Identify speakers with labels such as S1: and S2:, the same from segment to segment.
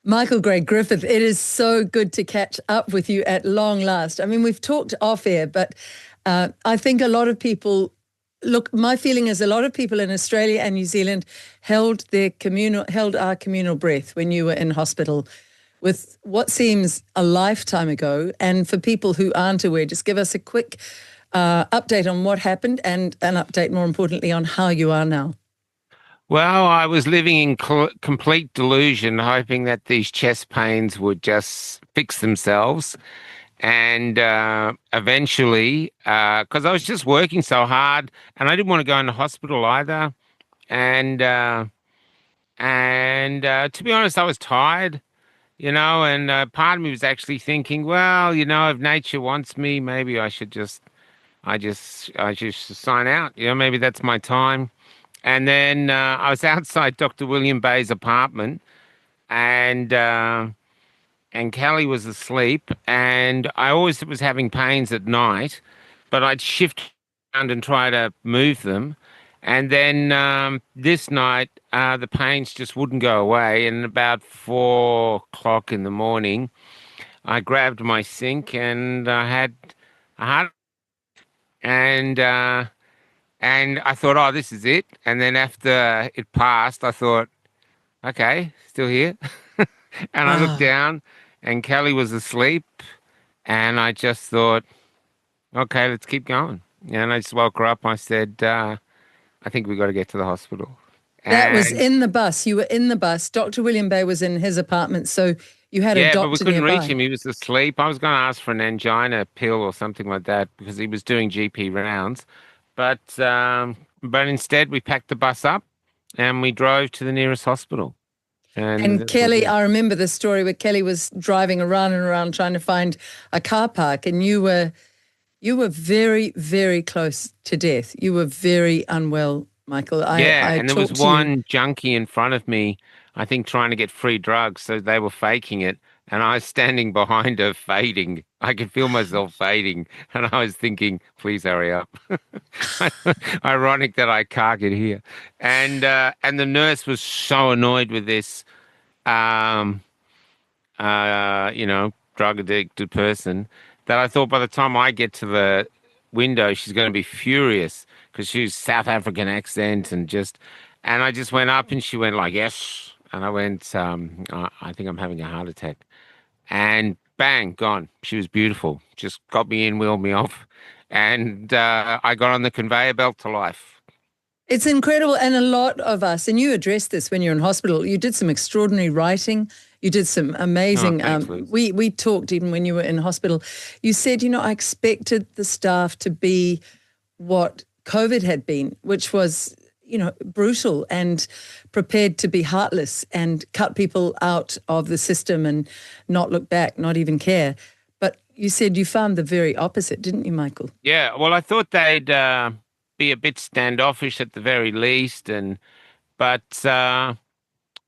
S1: Michael Gray Griffith, it is so good to catch up with you at long last. I mean, we've talked off air, but I think a lot of people, look, my feeling is a lot of people in Australia and New Zealand held our communal breath when you were in hospital with what seems a lifetime ago. And for people who aren't aware, just give us a quick update on what happened and an update, more importantly, on how you are now.
S2: Well, I was living in complete delusion, hoping that these chest pains would just fix themselves. And eventually, because I was just working so hard and I didn't want to go into hospital either. And to be honest, I was tired, and part of me was actually thinking, well, if nature wants me, maybe I just sign out. Maybe that's my time. And then I was outside Dr. William Bay's apartment, and Kelly was asleep, and I always was having pains at night, but I'd shift around and try to move them. And then this night, the pains just wouldn't go away. And about 4 o'clock in the morning, I grabbed my sink and I had a heart, and I thought, oh, this is it. And then after it passed, I thought, okay, still here. And I looked down and Kelly was asleep. And I just thought, okay, let's keep going. And I just woke her up. I said, I think we got to get to the hospital.
S1: That was in the bus. You were in the bus. Dr. William Bay was in his apartment. So you had a doctor
S2: but we couldn't
S1: nearby.
S2: reach him. He was asleep. I was going to ask for an angina pill or something like that because he was doing GP rounds. But instead we packed the bus up and we drove to the nearest hospital.
S1: And Kelly, I remember the story where Kelly was driving around and around trying to find a car park, and you were very, very close to death. You were very unwell, Michael.
S2: And there was one junkie in front of me, I think trying to get free drugs, so they were faking it. And I was standing behind her fading. I could feel myself fading. And I was thinking, please hurry up. Ironic that I can't get here. And the nurse was so annoyed with this, drug addicted person that I thought by the time I get to the window, she's going to be furious because she's South African accent and I just went up and she went like, yes. And I went, I think I'm having a heart attack. And bang, gone. She was beautiful. Just got me in, wheeled me off. And I got on the conveyor belt to life.
S1: It's incredible. And a lot of us, and you addressed this when you're in hospital, you did some extraordinary writing. You did some amazing, we talked even when you were in hospital. You said, I expected the staff to be what COVID had been, which was brutal and prepared to be heartless and cut people out of the system and not look back, not even care. But you said you found the very opposite, didn't you, Michael?
S2: Yeah, well, I thought they'd be a bit standoffish at the very least, but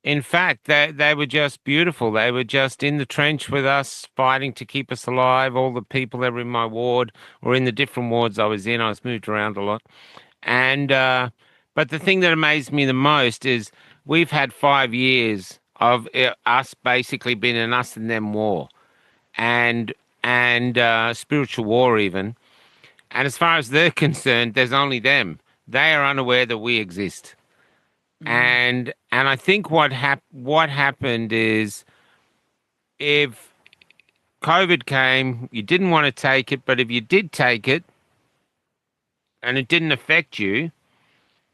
S2: in fact, they were just beautiful. They were just in the trench with us, fighting to keep us alive. All the people that were in my ward or in the different wards I was moved around a lot. But the thing that amazed me the most is we've had 5 years of us basically being an us and them war and spiritual war even. And as far as they're concerned, there's only them. They are unaware that we exist. And I think what happened is if COVID came, you didn't want to take it, but if you did take it and it didn't affect you,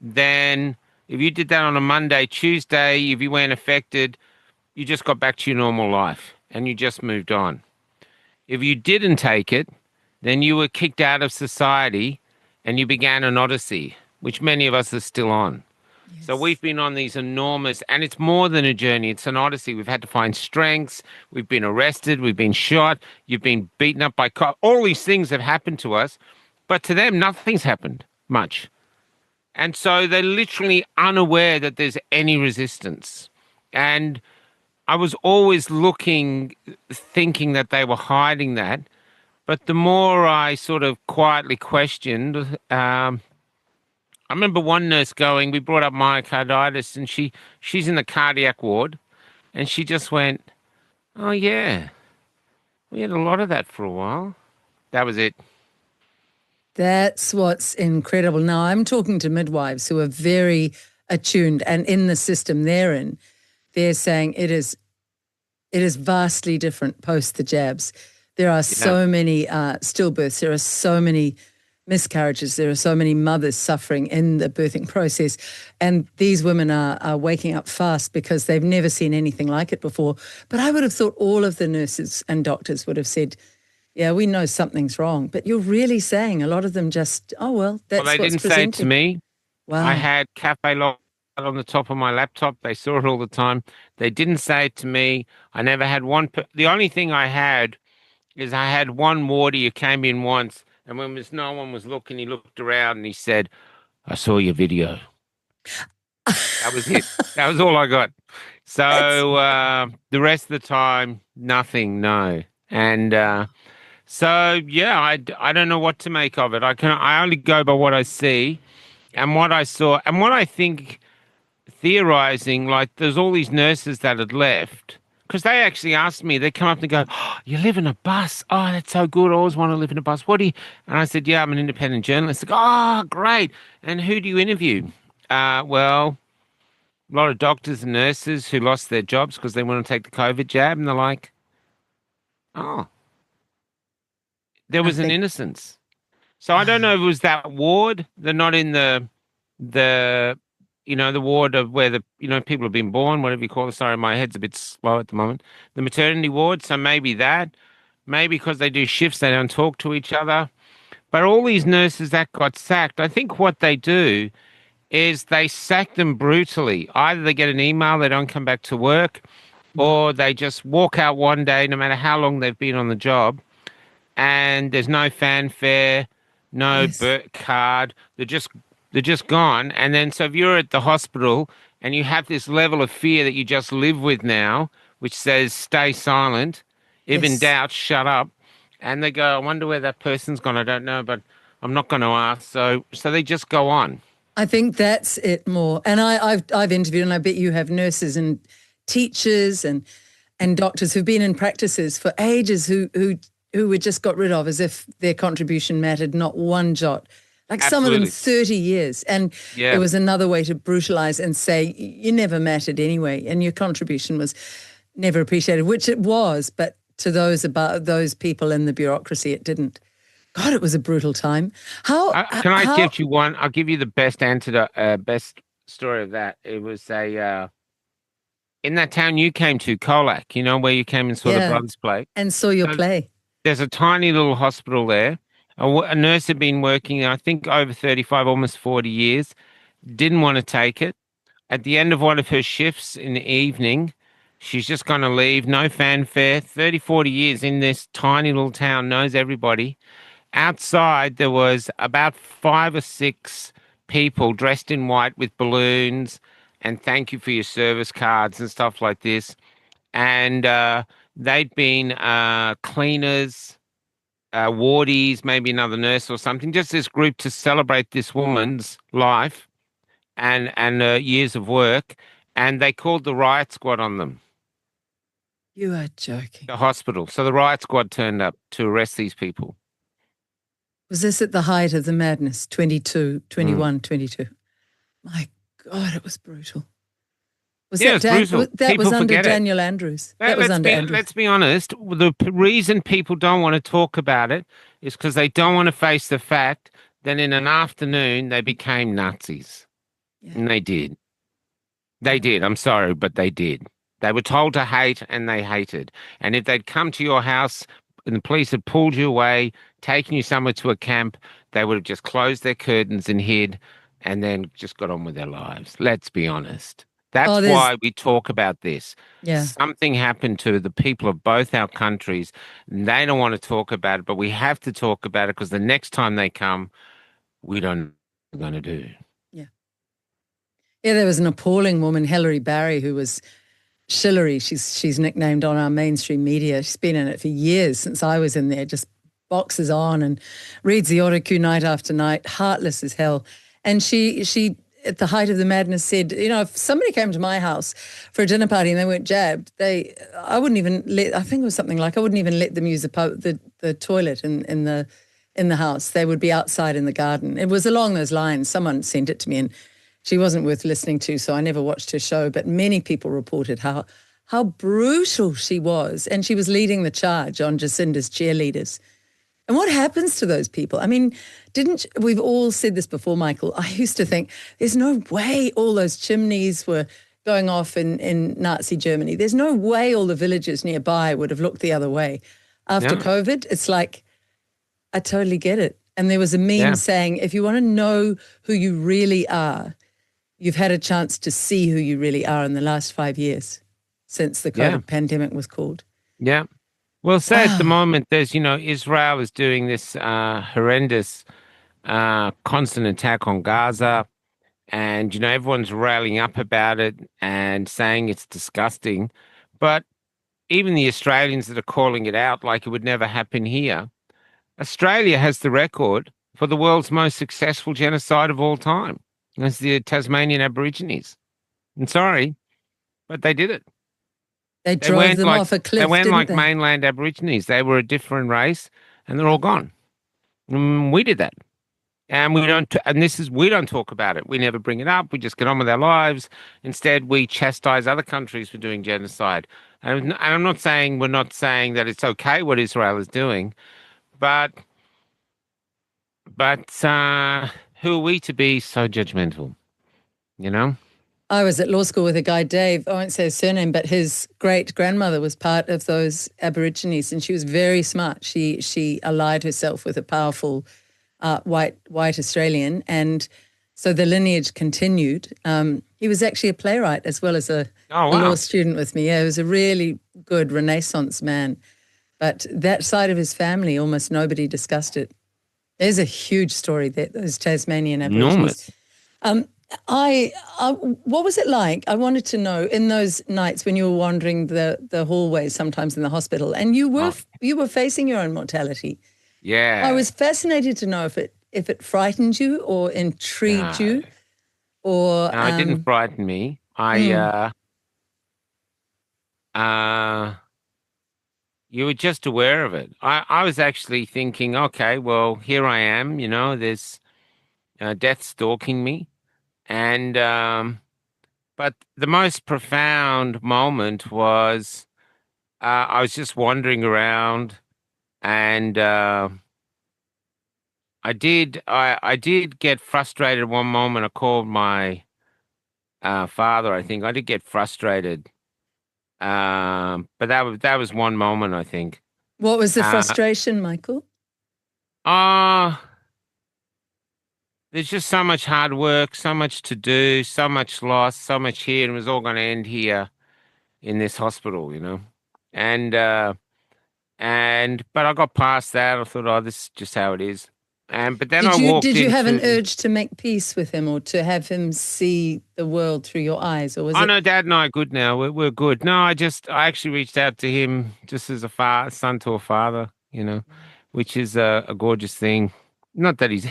S2: then if you did that on a Monday, Tuesday, if you weren't affected, you just got back to your normal life and you just moved on. If you didn't take it, then you were kicked out of society and you began an odyssey, which many of us are still on. Yes. So we've been on these enormous, and it's more than a journey, it's an odyssey. We've had to find strengths, we've been arrested, we've been shot, you've been beaten up by cops. All these things have happened to us, but to them, nothing's happened much. And so they're literally unaware that there's any resistance. And I was always thinking that they were hiding that. But the more I sort of quietly questioned, I remember one nurse we brought up myocarditis, and she's in the cardiac ward, and she just went, Oh, yeah. We had a lot of that for a while. That was it.
S1: That's what's incredible. Now, I'm talking to midwives who are very attuned, and in the system they're in, they're saying it is vastly different post the jabs. There are
S2: Yeah.
S1: so many stillbirths. There are so many miscarriages. There are so many mothers suffering in the birthing process. And these women are waking up fast because they've never seen anything like it before. But I would have thought all of the nurses and doctors would have said, yeah, we know something's wrong. But you're really saying a lot of them just, oh, well,
S2: Well,
S1: that's
S2: they
S1: what's
S2: didn't say it to
S1: presenting.
S2: me. I
S1: Wow.
S2: had cafe log on the top of my laptop. They saw it all the time. They didn't say it to me. I never had one. The only thing I had is I had one warder who came in once, and when no one was looking, he looked around and he said, "I saw your video." That was it. That was all I got.
S1: That's
S2: So the rest of the time, nothing. No. And so yeah, I don't know what to make of it. I only go by what I see and what I saw and what I think. Theorizing like there's all these nurses that had left because they actually asked me. They come up and go, oh, "You live in a bus? Oh, that's so good. I always want to live in a bus. What do you?" And I said, "Yeah, I'm an independent journalist." They go, "Oh, great. And who do you interview?" Well, a lot of doctors and nurses who lost their jobs because they want to take the COVID jab, and they're like, "Oh, there was an
S1: nothing.
S2: innocence." So I don't know
S1: Wow.
S2: if it was that ward. They're not in the the ward of where the people have been born, whatever you call it. Sorry, my head's a bit slow at the moment. The maternity ward. So maybe that. Maybe because they do shifts, they don't talk to each other. But all these nurses that got sacked, I think what they do is they sack them brutally. Either they get an email, they don't come back to work, or they just walk out one day, no matter how long they've been on the job, and there's no fanfare, no
S1: Yes.
S2: card. They're just gone. And then so if you're at the hospital and you have this level of fear that you just live with now, which says stay silent, if in
S1: Yes.
S2: doubt, shut up. And they go, I wonder where that person's gone. I don't know, but I'm not going to ask. So they just go on.
S1: I think that's it more. And I've interviewed, and I bet you have nurses and teachers and doctors who've been in practices for ages who were just got rid of as if their contribution mattered not one jot. Like some of them
S2: Absolutely.
S1: 30 years. And it
S2: Yeah.
S1: was another way to brutalize and say you never mattered anyway, and your contribution was never appreciated, which it was, but to those people in the bureaucracy, it didn't. God, it was a brutal time. How
S2: Can I
S1: how
S2: give you one? I'll give you the best antidote, best story of that. It was in that town you came to, Colac, where you came and saw the
S1: yeah,
S2: brothers play.
S1: and saw your
S2: So
S1: play.
S2: there's a tiny little hospital there. A nurse had been working, I think, over 35, almost 40 years, didn't want to take it. At the end of one of her shifts in the evening, she's just going to leave, no fanfare. 30, 40 years in this tiny little town, knows everybody. Outside, there was about 5 or 6 people dressed in white with balloons and thank you for your service cards and stuff like this. And they'd been cleaners, wardies, maybe another nurse or something, just this group to celebrate this woman's life and years of work. And they called the riot squad on them,
S1: You are joking.
S2: the hospital. So the riot squad turned up to arrest these people.
S1: Was this at the height of the madness? 22,
S2: Mm.
S1: 21, 22. My God, it was brutal. Was
S2: Yeah,
S1: that
S2: it's brutal.
S1: that was
S2: People
S1: under
S2: forget it.
S1: Daniel Andrews? That was
S2: Let's
S1: under
S2: be
S1: Andrews.
S2: let's be honest. The reason people don't want to talk about it is because they don't want to face the fact that in an afternoon they became Nazis,
S1: Yeah.
S2: and they did. They did. I'm sorry, but they did. They were told to hate, and they hated. And if they'd come to your house and the police had pulled you away, taken you somewhere to a camp, they would have just closed their curtains and hid, and then just got on with their lives. Let's be honest.
S1: Oh,
S2: That's
S1: there's
S2: why we talk about this.
S1: yeah.
S2: Something happened to the people of both our countries. And they don't want to talk about it, but we have to talk about it because the next time they come, we don't know what we're going to do.
S1: Yeah. Yeah, there was an appalling woman, Hilary Barry, who was Shillery. She's nicknamed on our mainstream media. She's been in it for years since I was in there, just boxes on and reads the autocue night after night, heartless as hell. And she at the height of the madness said, if somebody came to my house for a dinner party and they weren't jabbed, I wouldn't even I think it was something like, I wouldn't even let them use the toilet in the house. They would be outside in the garden. It was along those lines. Someone sent it to me, and she wasn't worth listening to, so I never watched her show, but many people reported how brutal she was, and she was leading the charge on Jacinda's cheerleaders. And what happens to those people? I mean, we've all said this before, Michael? I used to think there's no way all those chimneys were going off in Nazi Germany. There's no way all the villages nearby would have looked the other way. After COVID, it's like, I totally get it. And there was a meme saying, if you want to know who you really are, you've had a chance to see who you really are in the last 5 years since the COVID pandemic was called.
S2: Yeah. Well, say at the moment, there's, Israel is doing this horrendous constant attack on Gaza, and, everyone's railing up about it and saying it's disgusting. But even the Australians that are calling it out like it would never happen here, Australia has the record for the world's most successful genocide of all time. It's the Tasmanian Aborigines. I'm sorry, but they did it.
S1: They drove them off a cliff,
S2: They went like
S1: they?
S2: mainland Aborigines. They were a different race, and they're all gone. We did that. And we don't talk about it. We never bring it up. We just get on with our lives. Instead, we chastise other countries for doing genocide. And we're not saying that it's okay what Israel is doing, but who are we to be so judgmental?
S1: I was at law school with a guy, Dave, I won't say his surname, but his great-grandmother was part of those Aborigines, and she was very smart. She allied herself with a powerful white Australian, and so the lineage continued. He was actually a playwright as well as a law student with me. Yeah, he was a really good Renaissance man, but that side of his family, almost nobody discussed it. There's a huge story there, those Tasmanian Aborigines.
S2: Enormous.
S1: What was it like? I wanted to know in those nights when you were wandering the hallways sometimes in the hospital, and you were facing your own mortality.
S2: Yeah.
S1: I was fascinated to know if it frightened you or intrigued you, or
S2: no, it didn't frighten me. You were just aware of it. I was actually thinking, okay, well, here I am. There's death stalking me. And but the most profound moment was I was just wandering around, and I did get frustrated at one moment. I called my father. I think I did get frustrated, but that was one moment, I think.
S1: What was the frustration, Michael?
S2: There's just so much hard work, so much to do, so much loss, so much here, and it was all going to end here in this hospital, And but I got past that. I thought, oh, this is just how it is. But then
S1: did you have an urge to make peace with him, or to have him see the world through your eyes, or was it?
S2: No, Dad and I are good now. We're good. No, I actually reached out to him just as a son to a father, which is a gorgeous thing. Not that he's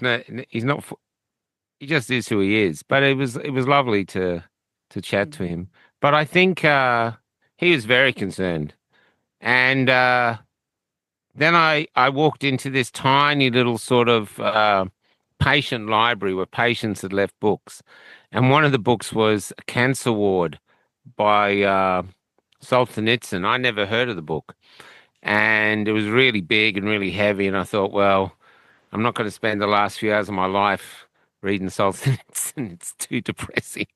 S2: not. He just is who he is. But it was lovely to chat to him. But I think he was very concerned, and then I walked into this tiny little sort of patient library where patients had left books, and one of the books was A Cancer Ward by Solzhenitsyn. I never heard of the book. And it was really big and really heavy. And I thought, well, I'm not going to spend the last few hours of my life reading Solzhenitsyn. It's too depressing.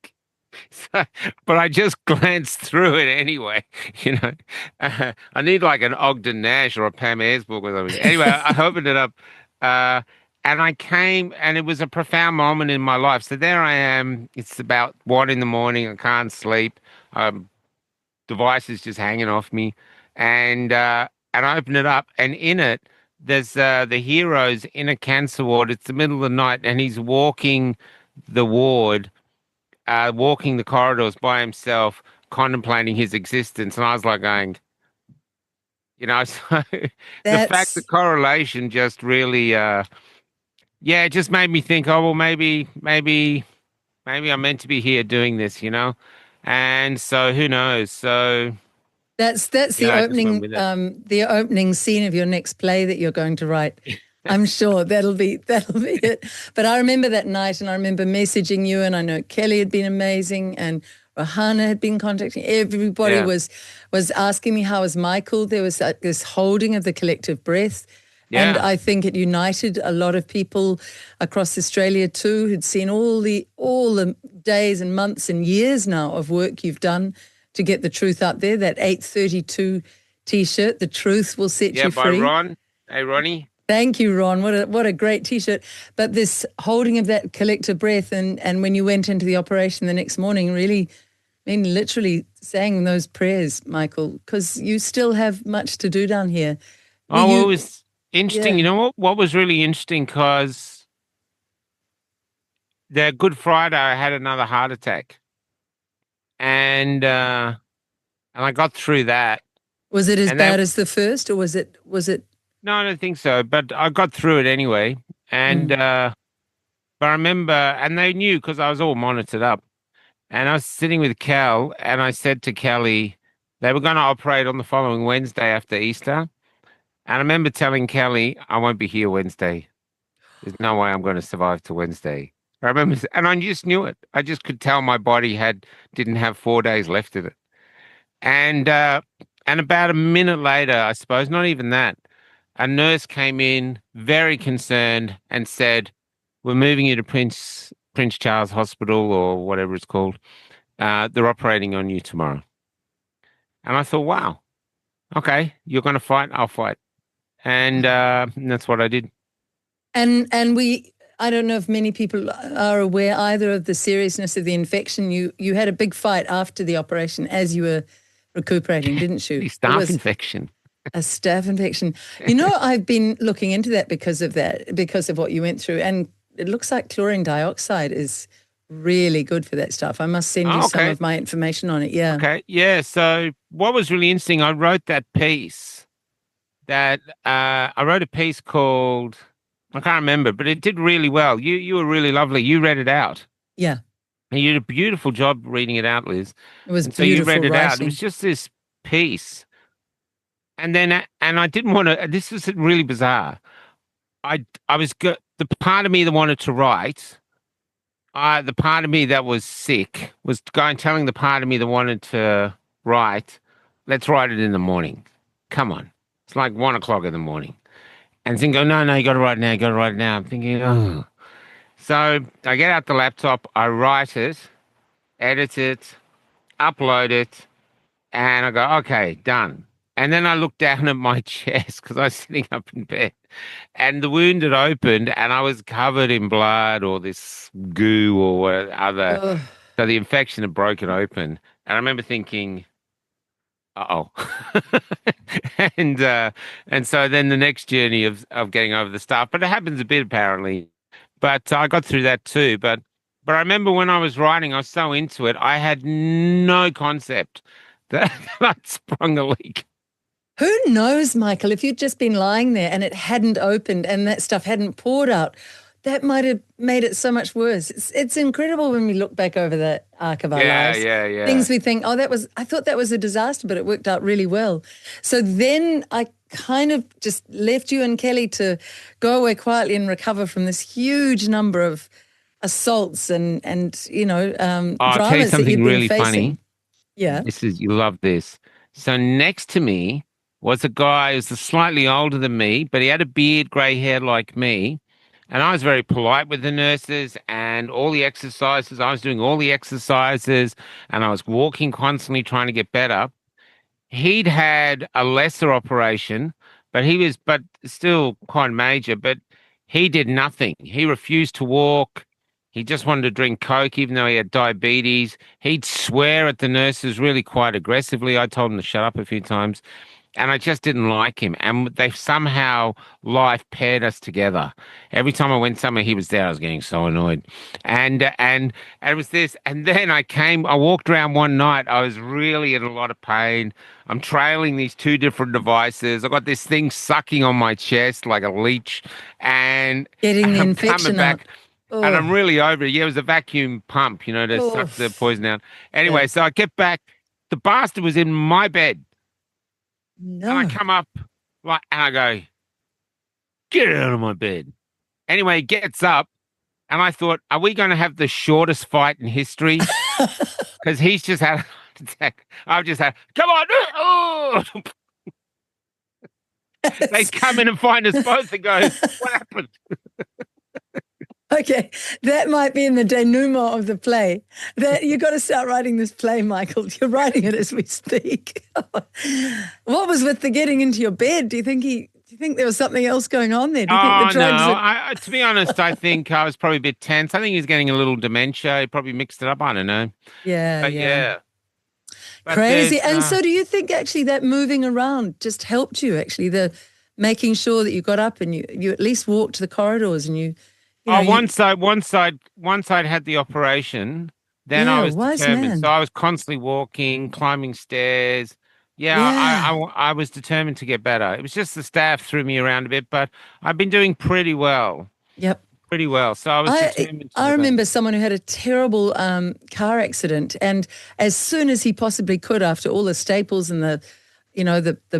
S2: But I just glanced through it anyway. I need like an Ogden Nash or a Pam Ayres book or something. Anyway, I opened it up, and I came, and it was a profound moment in my life. So there I am. It's about 1 a.m. I can't sleep. Devices just hanging off me. And I open it up, and in it, there's the hero's in a cancer ward. It's the middle of the night, and he's walking the ward, walking the corridors by himself, contemplating his existence. And I was like going, so the correlation just really yeah, it just made me think, oh, well, maybe I'm meant to be here doing this, And so who knows? So
S1: That's
S2: yeah, I just went with it.
S1: the opening scene of your next play that you're going to write. I'm sure that'll be it. But I remember that night, and I remember messaging you, and I know Kelly had been amazing, and Rahana had been contacting. Everybody
S2: Yeah.
S1: was asking me how was Michael. There was this holding of the collective breath.
S2: Yeah.
S1: And I think it united a lot of people across Australia too, who'd seen all the days and months and years now of work you've done to get the truth out there. That 832 T-shirt, "The Truth Will Set You Free."
S2: Yeah, by Ron. Hey, Ronnie.
S1: Thank you, Ron. What a great T-shirt. But this holding of that collective breath, and when you went into the operation the next morning, really, I mean, literally saying those prayers, Michael, because you still have much to do down here.
S2: It was interesting. Yeah. You know what was really interesting? Because the Good Friday, I had another heart attack, and I got through that.
S1: Was it as bad as the first, or was it?
S2: No, I don't think so. But I got through it anyway, and but I remember, and they knew because I was all monitored up, and I was sitting with Cal, and I said to Kelly, they were going to operate on the following Wednesday after Easter. And I remember telling Kelly, I won't be here Wednesday. There's no way I'm going to survive to Wednesday. I remember, and I just knew it. I just could tell my body didn't have 4 days left in it. And about a minute later, I suppose, not even that, a nurse came in very concerned and said, "We're moving you to Prince Charles Hospital," or whatever it's called. "They're operating on you tomorrow." And I thought, wow, okay, you're going to fight, I'll fight. And that's what I did.
S1: And I don't know if many people are aware either of the seriousness of the infection. You had a big fight after the operation as you were recuperating, didn't you?
S2: Staph infection.
S1: A staph infection. You know, I've been looking into that because of what you went through. And it looks like chlorine dioxide is really good for that stuff. I must send you some of my information on it. Yeah.
S2: Okay. Yeah. So what was really interesting, I wrote that piece. I wrote a piece called, I can't remember, but it did really well. You were really lovely. You read it out.
S1: Yeah.
S2: And you did a beautiful job reading it out, Liz.
S1: It was
S2: beautiful. So you read it out. It was just this piece. And then, and I didn't want to, this was really bizarre. I was good. The part of me that wanted to write, the part of me that was sick was telling the part of me that wanted to write, let's write it in the morning. Come on. It's like 1 o'clock in the morning. And then go, no, you got to write it now. You got to write it now. I'm thinking, oh. So I get out the laptop, I write it, edit it, upload it, and I go, okay, done. And then I looked down at my chest because I was sitting up in bed, and the wound had opened, and I was covered in blood or this goo or other. Ugh. So the infection had broken open, and I remember thinking, uh-oh. And so then the next journey of getting over the stuff, but it happens a bit apparently. But I got through that too. But I remember when I was writing, I was so into it, I had no concept that I'd sprung a leak.
S1: Who knows, Michael, if you'd just been lying there and it hadn't opened and that stuff hadn't poured out, that might have made it so much worse. It's incredible when we look back over the arc of our lives.
S2: Yeah.
S1: Things we think, I thought that was a disaster, but it worked out really well. So then I kind of just left you and Kelly to go away quietly and recover from this huge number of assaults and dramas
S2: I'll tell you something
S1: that you've
S2: really
S1: been facing.
S2: Funny.
S1: Yeah.
S2: You love this. So next to me was a guy who's slightly older than me, but he had a beard, grey hair like me. And I was very polite with the nurses and all the exercises. I was doing all the exercises and I was walking constantly trying to get better. He'd had a lesser operation, but still quite major, but he did nothing. He refused to walk. He just wanted to drink Coke, even though he had diabetes. He'd swear at the nurses really quite aggressively. I told him to shut up a few times. and I just didn't like him. And they somehow life paired us together. Every time I went somewhere, he was there. I was getting so annoyed, and it was this. And then I walked around one night. I was really in a lot of pain. I'm trailing these two different devices. I got this thing sucking on my chest like a leech, and,
S1: Getting
S2: and
S1: the
S2: I'm coming
S1: infection out.
S2: back. And I'm
S1: Oh,
S2: really over it. Yeah, it was a vacuum pump, to
S1: oh,
S2: suck the poison out.
S1: yeah.
S2: Anyway, so I get back. The bastard was in my bed. And I
S1: No.
S2: come up and I go, get out of my bed. Anyway, he gets up and I thought, are we going to have the shortest fight in history? Because he's just had a heart attack. I've just had, come on. Oh! They come in and find us both and go, what happened?
S1: Okay, that might be in the denouement of the play. That you got to start writing this play, Michael. You're writing it as we speak. What was with the getting into your bed? Do you think there was something else going on there? Do you think the
S2: Oh, no.
S1: drugs?
S2: To be honest, I think I was probably a bit tense. I think he was getting a little dementia. He probably mixed it up. I don't know.
S1: Yeah,
S2: But
S1: yeah.
S2: yeah. But
S1: Crazy.
S2: there's
S1: And so do you think actually that moving around just helped you actually, the making sure that you got up and you at least walked the corridors and you know,
S2: once I'd had the operation, then I
S1: yeah,
S2: was
S1: wise
S2: determined. So
S1: man.
S2: I was constantly walking, climbing stairs. Yeah,
S1: Yeah.
S2: I was determined to get better. It was just the staff threw me around a bit, but I've been doing pretty well.
S1: Yep.
S2: Pretty well. So I was determined to
S1: I
S2: do better.
S1: remember someone who had a terrible car accident, and as soon as he possibly could, after all the staples and the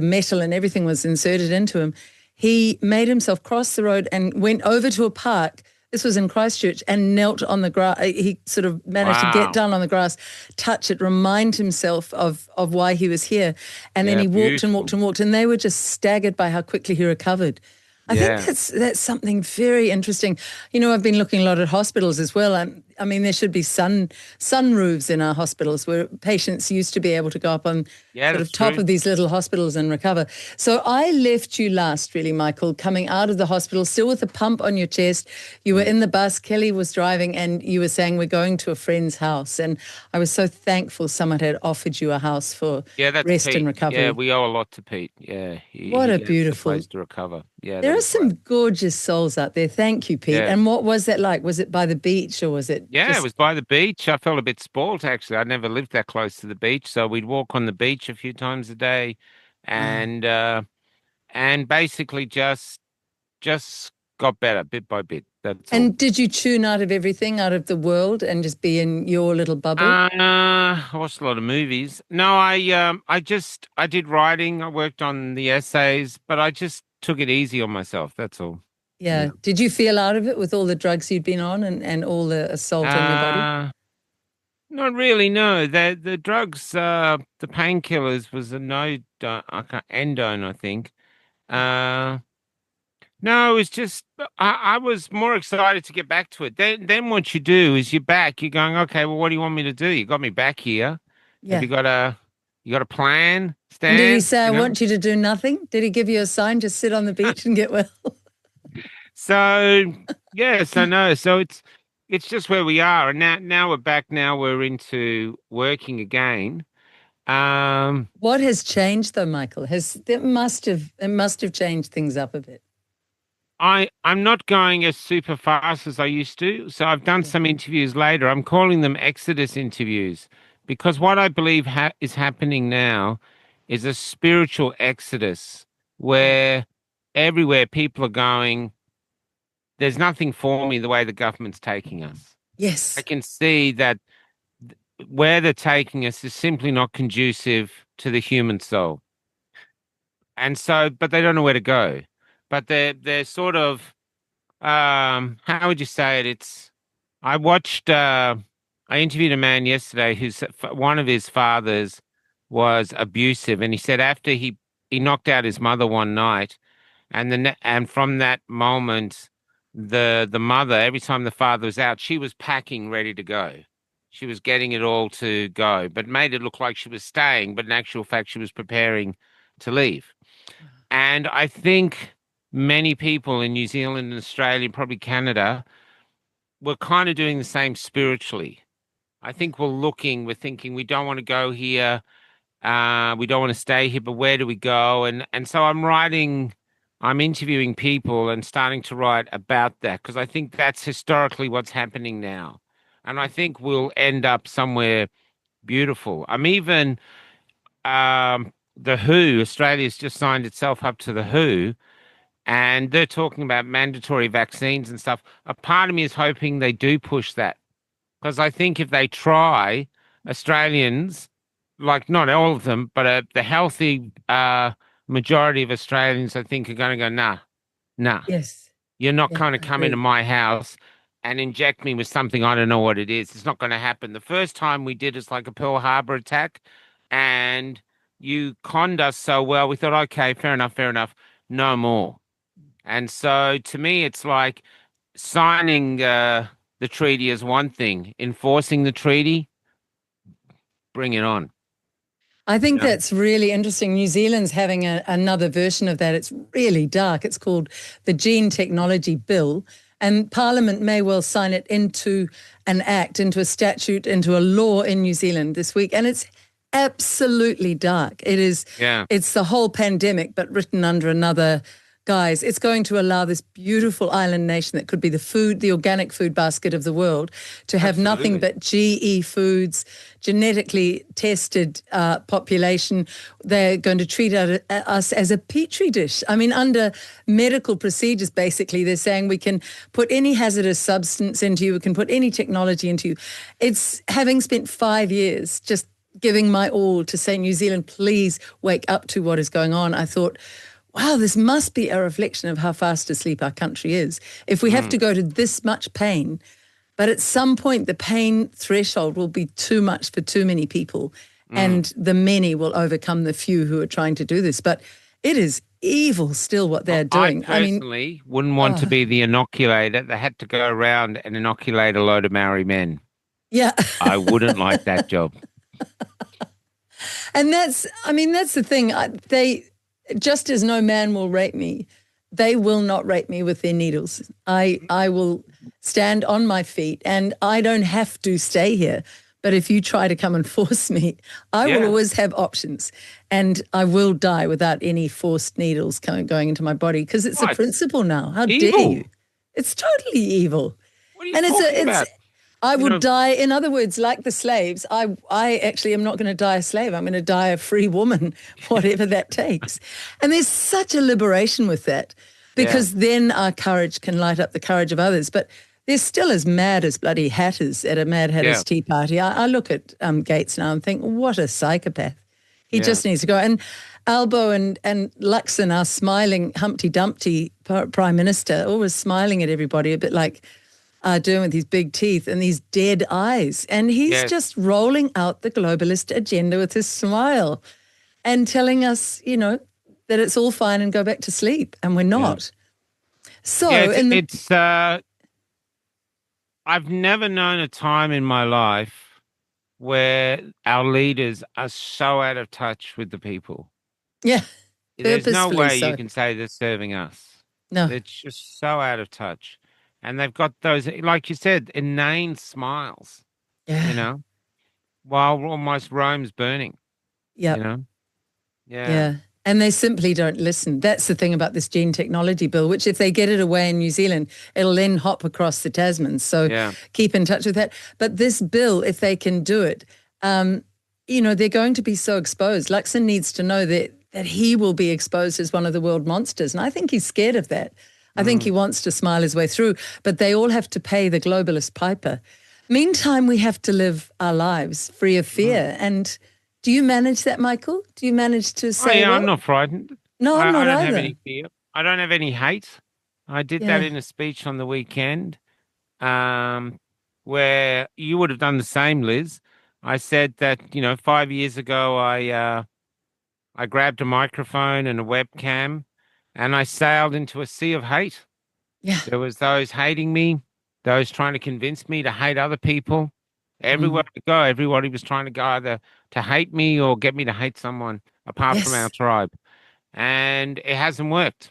S1: metal and everything was inserted into him, he made himself cross the road and went over to a park. This was in Christchurch, and knelt on the grass. He sort of managed to get
S2: Wow.
S1: down on the grass, touch it, remind himself of why he was here, and then
S2: Yeah,
S1: he walked and walked
S2: beautiful.
S1: and walked, and they were just staggered by how quickly he recovered. I think
S2: Yeah.
S1: that's something very interesting. I've been looking a lot at hospitals as well. I mean, there should be sunroofs in our hospitals where patients used to be able to go up on
S2: Yeah,
S1: sort of
S2: that's
S1: top
S2: true.
S1: of these little hospitals and recover. So I left you last, really, Michael, coming out of the hospital, still with a pump on your chest. You were
S2: Mm.
S1: in the bus, Kelly was driving, and you were saying, we're going to a friend's house. And I was so thankful someone had offered you a house for
S2: Yeah, that's
S1: rest and
S2: Pete. Yeah,
S1: recovery.
S2: we owe a lot to Pete. Yeah,
S1: What
S2: he
S1: a
S2: gave us a
S1: beautiful.
S2: place to recover. Yeah,
S1: There
S2: that
S1: are
S2: was great.
S1: some gorgeous souls out there. Thank you, Pete.
S2: Yeah.
S1: And what was that like? Was it by the beach or was it
S2: Yeah, it
S1: just,
S2: was by the beach. I felt a bit spoilt actually. I never lived that close to the beach, so we'd walk on the beach a few times a day,
S1: wow.
S2: and basically just got better bit by bit. That's all.
S1: And did you tune out of everything, out of the world and just be in your little bubble?
S2: I watched a lot of movies. No, I did writing. I worked on the essays, but I just took it easy on myself. That's all. Yeah.
S1: Yeah. Did you feel out of it with all the drugs you'd been on and all the assault on your body?
S2: Uh, Not really, no. The drugs, the painkillers was a no, endone, I think. Uh, no, it was just I was more excited to get back to it. Then what you do is you're back. You're going, okay, well, what do you want me to do? You got me back here. Have
S1: Yeah.
S2: you got a plan,
S1: And did he
S2: Stan?
S1: say, I want you to do nothing? Did he give you a sign, just sit on the beach and get well?
S2: So yeah, so no, so it's just where we are, and now we're back. Now we're into working again.
S1: What has changed though, Michael? It must have changed things up a bit.
S2: I'm not going as super fast as I used to. So I've done some interviews later. I'm calling them Exodus interviews because what I believe is happening now is a spiritual exodus where everywhere people are going, there's nothing for me the way the government's taking us. I
S1: Yes.
S2: can see that where they're taking us is simply not conducive to the human soul. And so, but they don't know where to go. But they're sort of how would you say it? I interviewed a man yesterday who's one of his fathers was abusive, and he said after he knocked out his mother one night, and from that moment, the mother, every time the father was out, she was packing ready to go. She was getting it all to go, but made it look like she was staying, but in actual fact, she was preparing to leave. And I think many people in New Zealand and Australia, probably Canada, were kind of doing the same spiritually. I think we're thinking we don't want to go here. We don't want to stay here, but where do we go? And so I'm interviewing people and starting to write about that because I think that's historically what's happening now. And I think we'll end up somewhere beautiful. I'm even the WHO, Australia's just signed itself up to the WHO, and they're talking about mandatory vaccines and stuff. A part of me is hoping they do push that because I think if they try, Australians, like not all of them, but the healthy majority of Australians, I think, are going to go, nah, nah.
S1: Yes.
S2: You're not
S1: Yeah,
S2: going to
S1: I
S2: come into
S1: agree.
S2: my house and inject me with something I don't know what it is. It's not going to happen. The first time we did is like a Pearl Harbor attack, and you conned us so well. We thought, okay, fair enough, no more. And so to me, it's like signing the treaty is one thing, enforcing the treaty, bring it on.
S1: I think that's really interesting. New Zealand's having another version of that. It's really dark. It's called the Gene Technology Bill, and Parliament may well sign it into an act, into a statute, into a law in New Zealand this week. And it's absolutely dark. It is.
S2: Yeah.
S1: It's the whole pandemic, but written under another guise. It's going to allow this beautiful island nation that could be the organic food basket of the world, to have nothing but GE foods, genetically tested population. They're going to treat us as a petri dish. I mean, under medical procedures, basically, they're saying we can put any hazardous substance into you, we can put any technology into you. It's having spent 5 years just giving my all to say, New Zealand, please wake up to what is going on. I thought, wow, this must be a reflection of how fast asleep our country is. If we have to go to this much pain, but at some point the pain threshold will be too much for too many people, and the many will overcome the few who are trying to do this. But it is evil still what they're doing.
S2: I personally wouldn't want to be the inoculator that had to go around and inoculate a load of Maori men.
S1: Yeah.
S2: I wouldn't like that job.
S1: And that's the thing. Just as no man will rape me, they will not rape me with their needles. I will stand on my feet, and I don't have to stay here. But if you try to come and force me, I will always have options, and I will die without any forced needles going into my body, because it's a principle now. How dare you? It's totally evil.
S2: What are you talking about?
S1: I would die, in other words, like the slaves. I actually am not going to die a slave. I'm going to die a free woman, whatever that takes. And there's such a liberation with that, because then our courage can light up the courage of others. But they're still as mad as bloody hatters at a Mad Hatter's tea party. I look at Gates now and think, what a psychopath. He just needs to go. And Albo and Luxon, our smiling Humpty Dumpty Prime Minister, always smiling at everybody, a bit like doing with his big teeth and these dead eyes. And he's just rolling out the globalist agenda with his smile and telling us, that it's all fine and go back to sleep. And we're not. So
S2: I've never known a time in my life where our leaders are so out of touch with the people.
S1: Yeah.
S2: There's no way you can say they're serving us.
S1: No.
S2: They're just so out of touch. And they've got those, like you said, inane smiles, while almost Rome's burning.
S1: Yeah. Yeah. And they simply don't listen. That's the thing about this gene technology bill, which if they get it away in New Zealand, it'll then hop across the Tasman. So keep in touch with that. But this bill, if they can do it, they're going to be so exposed. Luxon needs to know that he will be exposed as one of the world monsters. And I think he's scared of that. I think he wants to smile his way through, but they all have to pay the globalist piper. Meantime, we have to live our lives free of fear. And do you manage that, Michael? Do you manage to say,
S2: I'm not frightened.
S1: No, I'm not
S2: I don't
S1: either.
S2: have any fear. I don't have any hate. I did that in a speech on the weekend, where you would have done the same, Liz. I said that, 5 years ago, I grabbed a microphone and a webcam, and I sailed into a sea of hate.
S1: Yeah.
S2: There was those hating me, those trying to convince me to hate other people. Everywhere I go, everybody was trying to go either to hate me or get me to hate someone apart from our tribe. And it hasn't worked.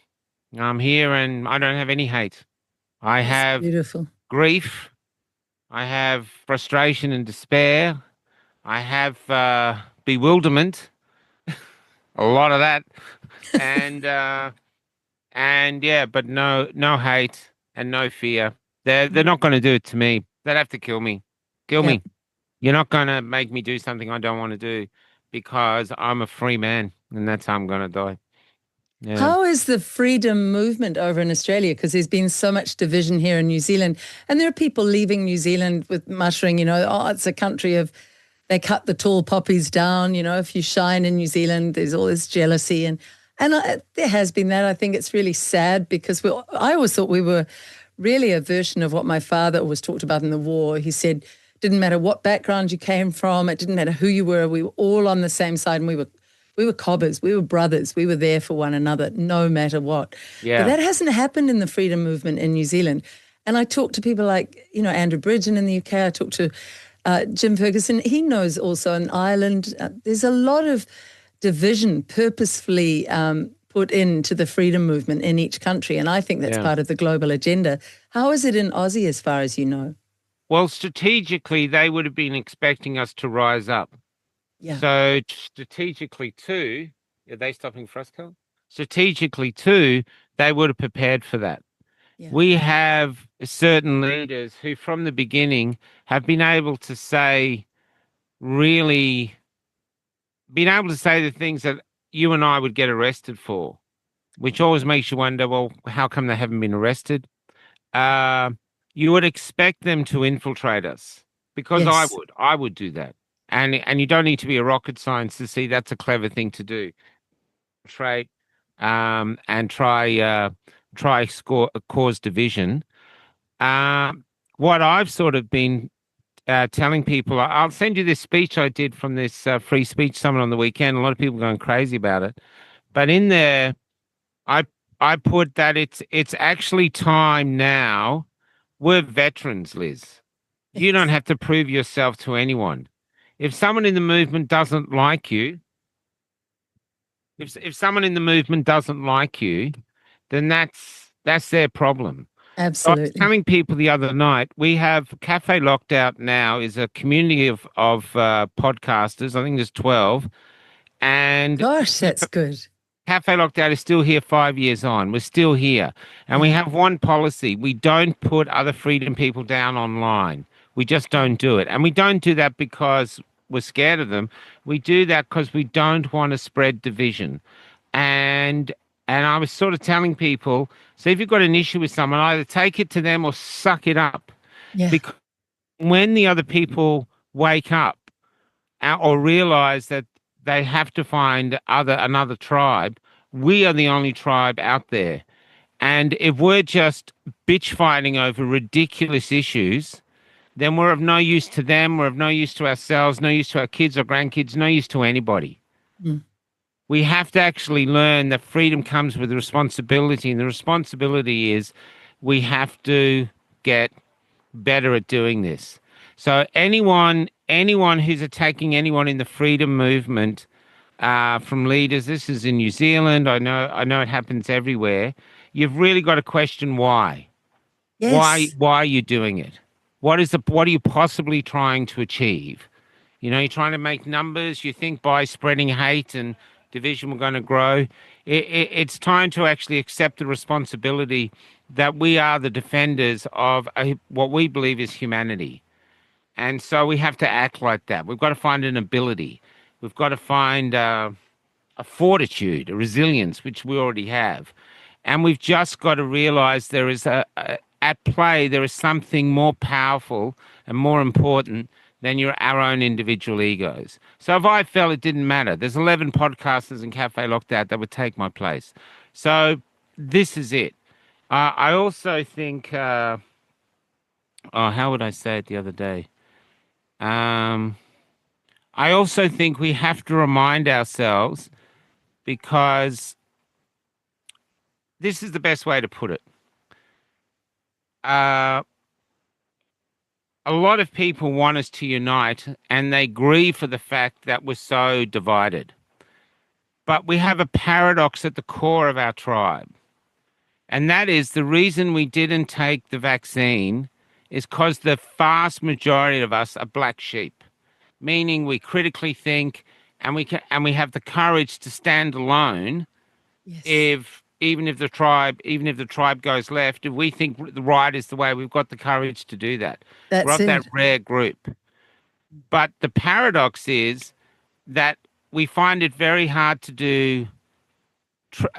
S2: I'm here and I don't have any hate. I have grief. I have frustration and despair. I have bewilderment. a lot of that, and yeah, but no hate and no fear. They're not going to do it to me. They'd have to kill me. Kill
S1: Yeah.
S2: me. You're not going to make me do something I don't want to do because I'm a free man, and that's how I'm going to die. Yeah.
S1: How is the freedom movement over in Australia? Because there's been so much division here in New Zealand. And there are people leaving New Zealand with muttering, oh, it's a country of, they cut the tall poppies down. If you shine in New Zealand, there's all this jealousy. And there has been that. I think it's really sad because I always thought we were really a version of what my father always talked about in the war. He said, didn't matter what background you came from, it didn't matter who you were, we were all on the same side, and we were cobbers, we were brothers, we were there for one another no matter what.
S2: Yeah.
S1: But that hasn't happened in the freedom movement in New Zealand. And I talk to people like, Andrew Bridgen in the UK, I talk to Jim Ferguson, he knows also in Ireland, there's a lot of division purposefully put into the freedom movement in each country. And I think that's part of the global agenda. How is it in Aussie as far as you know?
S2: Well, strategically, they would have been expecting us to rise up.
S1: Yeah.
S2: So strategically too, are they stopping for us, Cal? Strategically too, they would have prepared for that. Yeah. We have certain leaders who from the beginning have been able to say the things that you and I would get arrested for, which always makes you wonder, well, how come they haven't been arrested? You would expect them to infiltrate us because yes. I would do that. And you don't need to be a rocket scientist to see that's a clever thing to do. And cause division. What I've sort of been telling people, I'll send you this speech I did from this free speech summit on the weekend. A lot of people going crazy about it, but in there, I put that it's actually time now. We're veterans, Liz. You don't have to prove yourself to anyone. If someone in the movement doesn't like you, if someone in the movement doesn't like you, then that's their problem.
S1: Absolutely.
S2: I was telling people the other night, we have Cafe Locked Out now is a community of podcasters. I think there's 12. And
S1: gosh, that's good.
S2: Cafe Locked Out is still here 5 years on. We're still here. And we have one policy. We don't put other freedom people down online. We just don't do it. And we don't do that because we're scared of them. We do that because we don't want to spread division. And I was sort of telling people, so if you've got an issue with someone, either take it to them or suck it up. Yeah. Because when the other people wake up or realize that they have to find another tribe, we are the only tribe out there. And if we're just bitch fighting over ridiculous issues, then we're of no use to them, we're of no use to ourselves, no use to our kids or grandkids, no use to anybody. Mm. We have to actually learn that freedom comes with responsibility, and the responsibility is we have to get better at doing this. So anyone who's attacking anyone in the freedom movement from leaders, this is in New Zealand, I know it happens everywhere, you've really got to question why. Yes. Why are you doing it? What are you possibly trying to achieve? You're trying to make numbers. You think by spreading hate and division we're going to grow. It's time to actually accept the responsibility that we are the defenders of what we believe is humanity. And so we have to act like that. We've got to find an ability. We've got to find a fortitude, a resilience, which we already have. And we've just got to realize there is at play, there is something more powerful and more important than our own individual egos. So if I felt it didn't matter, there's 11 podcasters in Cafe Locked Out that would take my place. So this is it. I also think, how would I say it the other day? I also think we have to remind ourselves, because this is the best way to put it. A lot of people want us to unite, and they grieve for the fact that we're so divided. But we have a paradox at the core of our tribe. And that is the reason we didn't take the vaccine is because the vast majority of us are black sheep, meaning we critically think and we have the courage to stand alone.
S1: Yes.
S2: Even if the tribe goes left, if we think the right is the way, we've got the courage to do that. We're
S1: That's
S2: of that
S1: it.
S2: rare group. But the paradox is that we find it very hard to do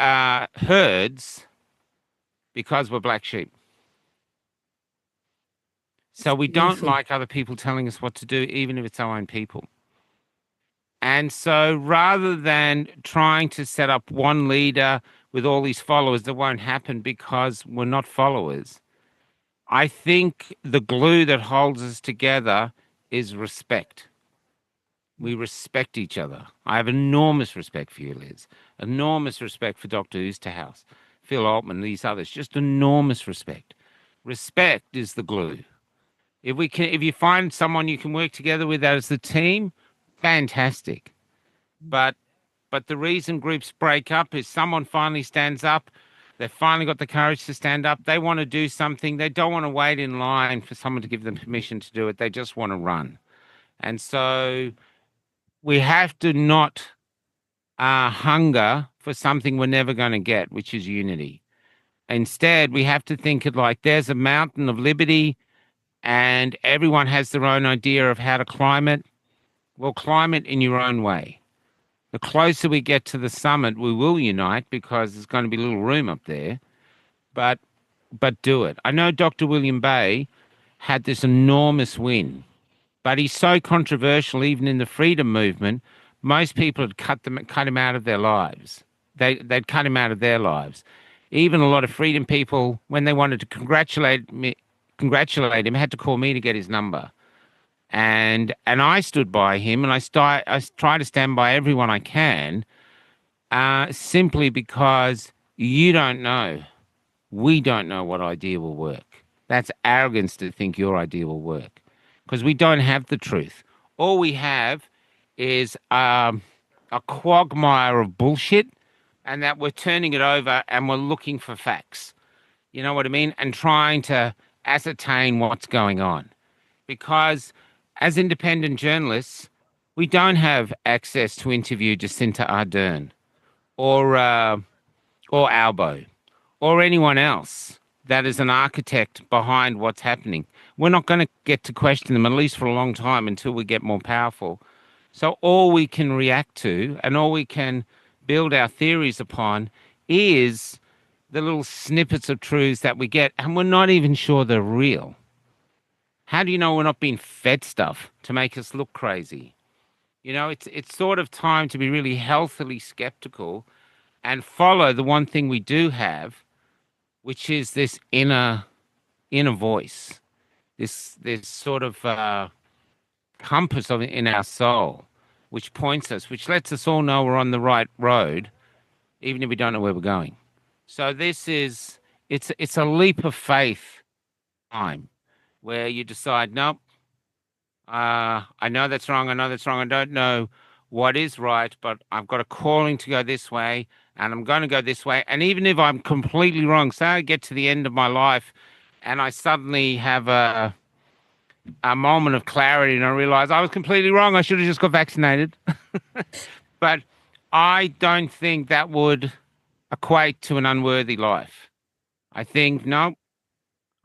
S2: herds because we're black sheep. So we don't
S1: Beautiful.
S2: like other people telling us what to do, even if it's our own people. And so rather than trying to set up one leader with all these followers, that won't happen because we're not followers. I think the glue that holds us together is respect. We respect each other. I have enormous respect for you, Liz. Enormous respect for Dr. Oosterhouse, Phil Altman, these others. Just enormous respect. Respect is the glue. If you find someone you can work together with as a team, fantastic. But the reason groups break up is someone finally stands up. They've finally got the courage to stand up. They want to do something. They don't want to wait in line for someone to give them permission to do it. They just want to run. And so we have to not hunger for something we're never going to get, which is unity. Instead, we have to think of like there's a mountain of liberty and everyone has their own idea of how to climb it. Well, climb it in your own way. The closer we get to the summit, we will unite because there's going to be little room up there. But do it. I know Dr. William Bay had this enormous win, but he's so controversial. Even in the freedom movement, most people had cut him out of their lives. They'd cut him out of their lives. Even a lot of freedom people, when they wanted to congratulate him, had to call me to get his number. And I stood by him, and I try to stand by everyone I can, simply because you don't know. We don't know what idea will work. That's arrogance to think your idea will work, because we don't have the truth. All we have is a quagmire of bullshit, and that we're turning it over and we're looking for facts. You know what I mean? And trying to ascertain what's going on. Because as independent journalists, we don't have access to interview Jacinta Ardern or Albo or anyone else that is an architect behind what's happening. We're not going to get to question them, at least for a long time, until we get more powerful. So all we can react to and all we can build our theories upon is the little snippets of truths that we get, and we're not even sure they're real. How do you know we're not being fed stuff to make us look crazy? You know, it's sort of time to be really healthily skeptical and follow the one thing we do have, which is this inner voice, this sort of compass in our soul, which points us, which lets us all know we're on the right road, even if we don't know where we're going. So it's a leap of faith time where you decide, nope, I know that's wrong. I know that's wrong. I don't know what is right, but I've got a calling to go this way, and I'm going to go this way. And even if I'm completely wrong, say I get to the end of my life and I suddenly have a moment of clarity and I realize I was completely wrong. I should have just got vaccinated. But I don't think that would equate to an unworthy life. I think, no,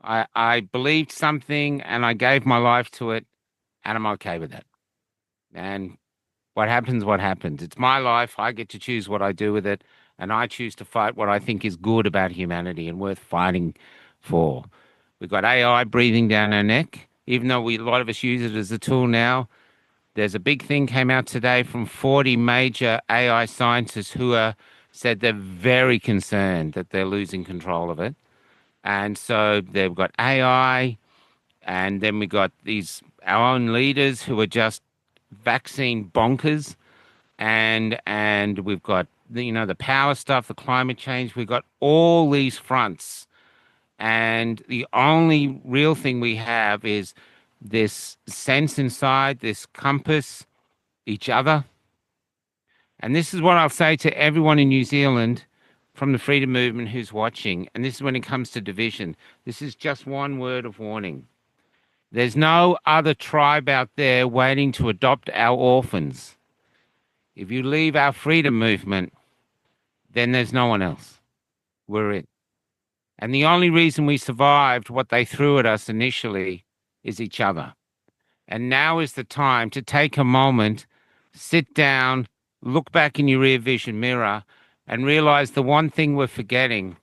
S2: I believed something and I gave my life to it, and I'm okay with that. And what happens, what happens. It's my life. I get to choose what I do with it, and I choose to fight what I think is good about humanity and worth fighting for. We've got AI breathing down our neck, even though a lot of us use it as a tool now. There's a big thing came out today from 40 major AI scientists who said they're very concerned that they're losing control of it. And so they've got AI, and then we got our own leaders who are just vaccine bonkers, and we've got the power stuff, the climate change. We've got all these fronts, and the only real thing we have is this sense inside, this compass, each other. And this is what I'll say to everyone in New Zealand from the freedom movement who's watching, and this is when it comes to division. This is just one word of warning. There's no other tribe out there waiting to adopt our orphans. If you leave our freedom movement, then there's no one else. We're it. And the only reason we survived what they threw at us initially is each other. And now is the time to take a moment, sit down, look back in your rear vision mirror, and realize the one thing we're forgetting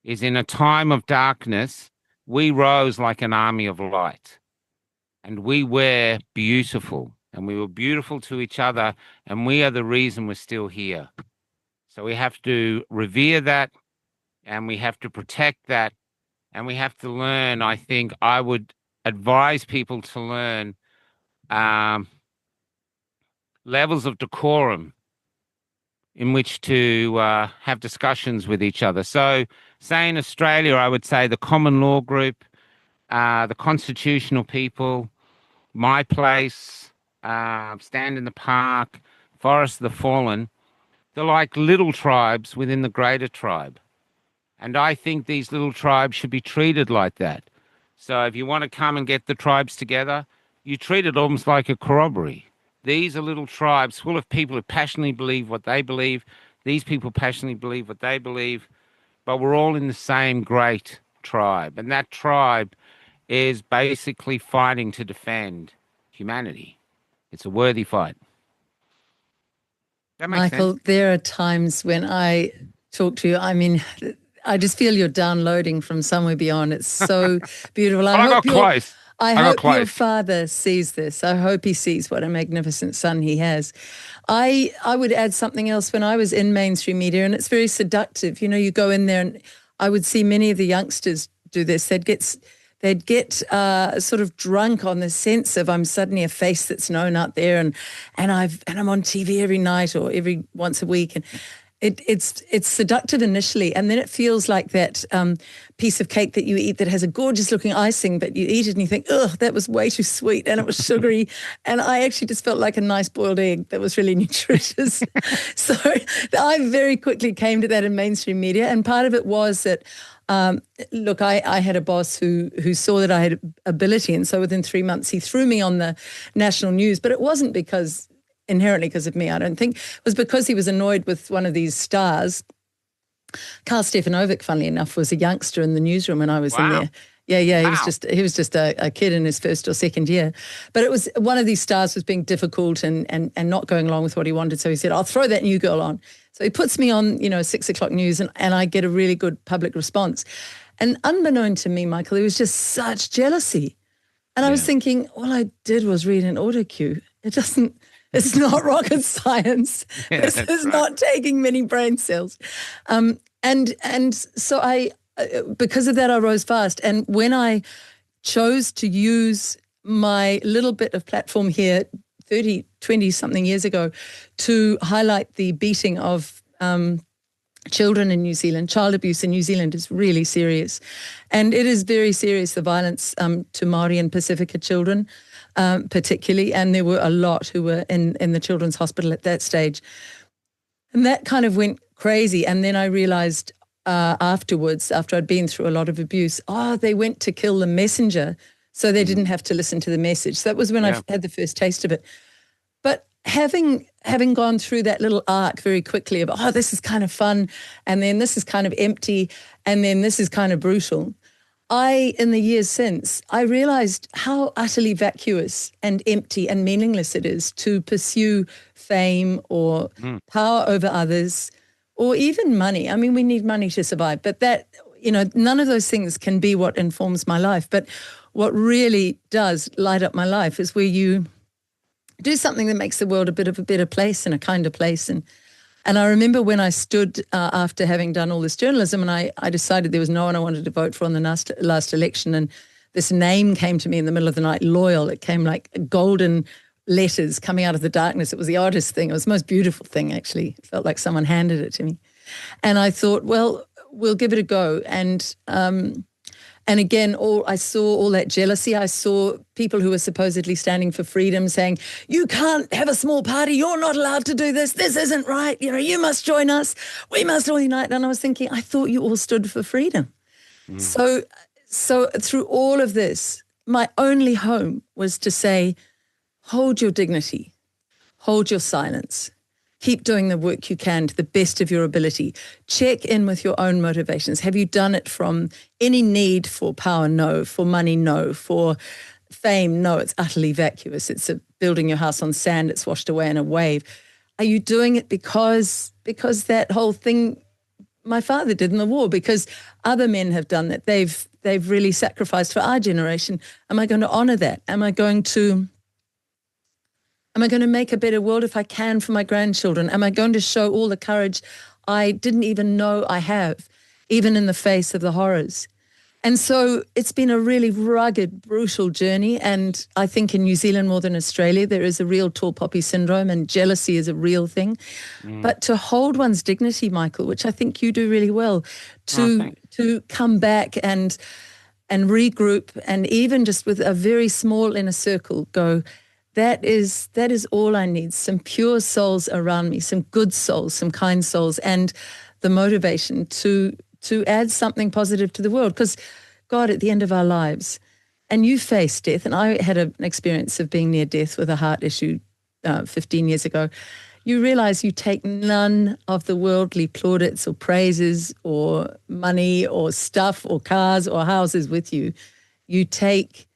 S2: is in a time of darkness, we rose like an army of light. And we were beautiful. And we were beautiful to each other. And we are the reason we're still here. So we have to revere that. And we have to protect that. And we have to learn. I think I would advise people to learn levels of decorum in which to have discussions with each other. So, say in Australia, I would say the common law group, the constitutional people, my place, Stand in the Park, Forest of the Fallen, they're like little tribes within the greater tribe. And I think these little tribes should be treated like that. So if you want to come and get the tribes together, you treat it almost like a corroboree. These are little tribes full of people who passionately believe what they believe. These people passionately believe what they believe. But we're all in the same great tribe. And that tribe is basically fighting to defend humanity. It's a worthy fight. That makes
S1: Michael,
S2: sense?
S1: There are times when I talk to you, I mean, I just feel you're downloading from somewhere beyond. It's so beautiful.
S2: I got close.
S1: I hope your father sees this. I hope he sees what a magnificent son he has. I would add something else. When I was in mainstream media, and it's very seductive. You know, you go in there, and I would see many of the youngsters do this. They'd get sort of drunk on the sense of I'm suddenly a face that's known out there, and I'm on TV every night or every once a week, and it's seductive initially, and then it feels like that piece of cake that you eat that has a gorgeous looking icing, but you eat it and you think, oh, that was way too sweet and it was sugary. And I actually just felt like a nice boiled egg that was really nutritious. So I very quickly came to that in mainstream media. And part of it was that, look, I had a boss who saw that I had ability. And so within 3 months, he threw me on the national news. But it wasn't inherently because of me, I don't think. It was because he was annoyed with one of these stars. Carl Stefanovic, funnily enough, was a youngster in the newsroom when I was in there. Yeah. Wow. He was just a kid in his first or second year. But it was one of these stars was being difficult and not going along with what he wanted. So he said, I'll throw that new girl on. So he puts me on, 6 o'clock news, and I get a really good public response. And unbeknown to me, Michael, there was just such jealousy. And I was thinking, all I did was read an auto cue. It's not rocket science. This is not taking many brain cells. And so because of that, I rose fast. And when I chose to use my little bit of platform here 20-something years ago to highlight the beating of children in New Zealand, child abuse in New Zealand is really serious. And it is very serious, the violence to Māori and Pacifica children. Particularly, and there were a lot who were in the children's hospital at that stage. And that kind of went crazy. And then I realized afterwards, after I'd been through a lot of abuse, they went to kill the messenger so they didn't have to listen to the message. So that was when I had the first taste of it. But having gone through that little arc very quickly of, this is kind of fun, and then this is kind of empty, and then this is kind of brutal, in the years since, I realized how utterly vacuous and empty and meaningless it is to pursue fame or power over others or even money. I mean, we need money to survive, but that, none of those things can be what informs my life. But what really does light up my life is where you do something that makes the world a bit of a better place and a kinder place. And I remember when I stood after having done all this journalism, and I decided there was no one I wanted to vote for on the last election, and this name came to me in the middle of the night, Loyal. It came like golden letters coming out of the darkness. It was the oddest thing. It was the most beautiful thing, actually. It felt like someone handed it to me. And I thought, well, we'll give it a go. And again, I saw all that jealousy. I saw people who were supposedly standing for freedom saying, you can't have a small party. You're not allowed to do this. This isn't right. You must join us. We must all unite. And I was thinking, I thought you all stood for freedom. So through all of this, my only home was to say, hold your dignity, hold your silence. Keep doing the work you can to the best of your ability. Check in with your own motivations. Have you done it from any need for power? No. For money? No. For fame? No. It's utterly vacuous. It's building your house on sand. It's washed away in a wave. Are you doing it because that whole thing my father did in the war? Because other men have done that. They've really sacrificed for our generation. Am I going to honor that? Am I going to make a better world if I can for my grandchildren? Am I going to show all the courage I didn't even know I have, even in the face of the horrors? And so it's been a really rugged, brutal journey. And I think in New Zealand more than Australia, there is a real tall poppy syndrome, and jealousy is a real thing. But to hold one's dignity, Michael, which I think you do really well, to come back and regroup, and even just with a very small inner circle go, that is all I need. Some pure souls around me, some good souls, some kind souls, and the motivation to add something positive to the world. Because God, at the end of our lives, and you face death, and I had an experience of being near death with a heart issue 15 years ago, you realize you take none of the worldly plaudits or praises or money or stuff or cars or houses with you. You take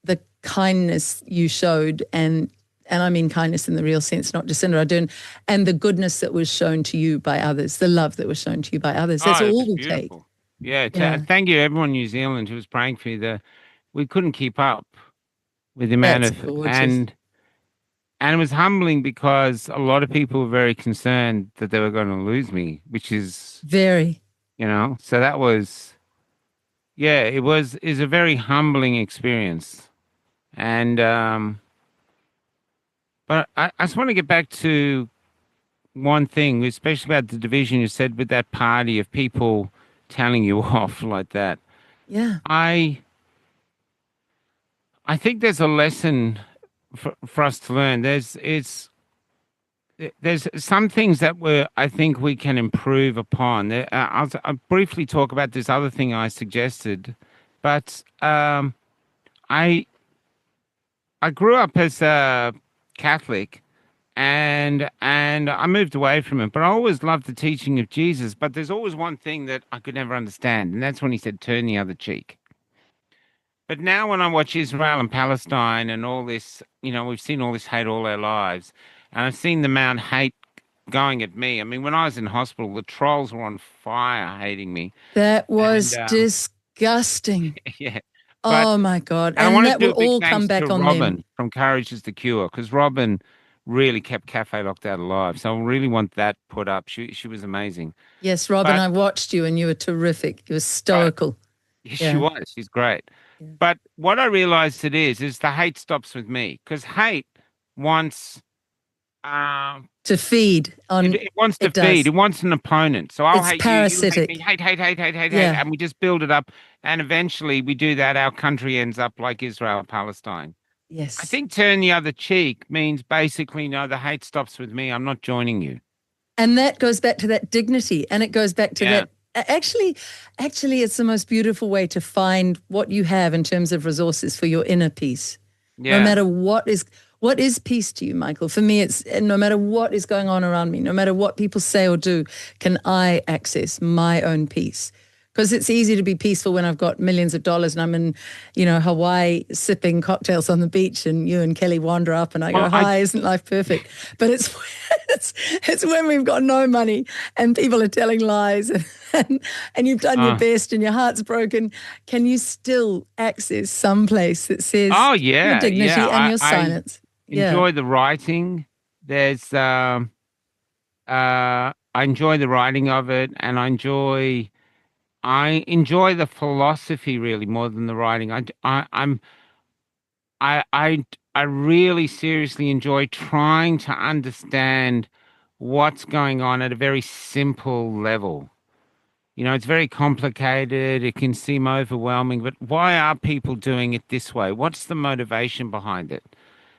S1: the kindness you showed, and I mean kindness in the real sense, not Jacinda Ardern, and the goodness that was shown to you by others, the love that was shown to you by others. That's all we take.
S2: Yeah, thank you, everyone in New Zealand who was praying for you. We couldn't keep up with the amount of gorgeous. And it was humbling because a lot of people were very concerned that they were going to lose me, which is
S1: very,
S2: so that was, is a very humbling experience. And, but I just want to get back to one thing, especially about the division you said with that party of people telling you off like that.
S1: Yeah.
S2: I think there's a lesson for us to learn. There's some things that I think we can improve upon. I'll briefly talk about this other thing I suggested, but I grew up as a Catholic, and I moved away from it, but I always loved the teaching of Jesus. But there's always one thing that I could never understand, and that's when he said, "Turn the other cheek." But now when I watch Israel and Palestine and all this, we've seen all this hate all our lives, and I've seen the amount of hate going at me. I mean, when I was in hospital, the trolls were on fire hating me.
S1: That was disgusting.
S2: Yeah.
S1: Oh my God! And that will all come back on
S2: Robin
S1: them.
S2: From Courage is the Cure, because Robin really kept Cafe Locked Out alive. So I really want that put up. She was amazing.
S1: Yes, Robin, I watched you and you were terrific. You were stoical.
S2: Right. Yes, she was. She's great. Yeah. But what I realized it is the hate stops with me, because hate wants
S1: to feed on.
S2: It wants to feed. It wants an opponent. So I'll hate
S1: parasitic.
S2: You. Hate, and we just build it up. And eventually we do that. Our country ends up like Israel, Palestine.
S1: Yes.
S2: I think turn the other cheek means basically, no, the hate stops with me. I'm not joining you.
S1: And that goes back to that dignity. And it goes back to that. Actually, it's the most beautiful way to find what you have in terms of resources for your inner peace. Yeah. No matter what is peace to you, Michael? For me, it's no matter what is going on around me, no matter what people say or do, can I access my own peace? Because it's easy to be peaceful when I've got millions of dollars and I'm in, Hawaii sipping cocktails on the beach, and you and Kelly wander up and I go, hi, isn't life perfect? But it's when we've got no money and people are telling lies and you've done your best and your heart's broken. Can you still access some place that says your dignity and your silence?
S2: Enjoy the writing. There's I enjoy the writing of it, and I enjoy the philosophy really more than the writing. I really seriously enjoy trying to understand what's going on at a very simple level. It's very complicated. It can seem overwhelming, but why are people doing it this way? What's the motivation behind it?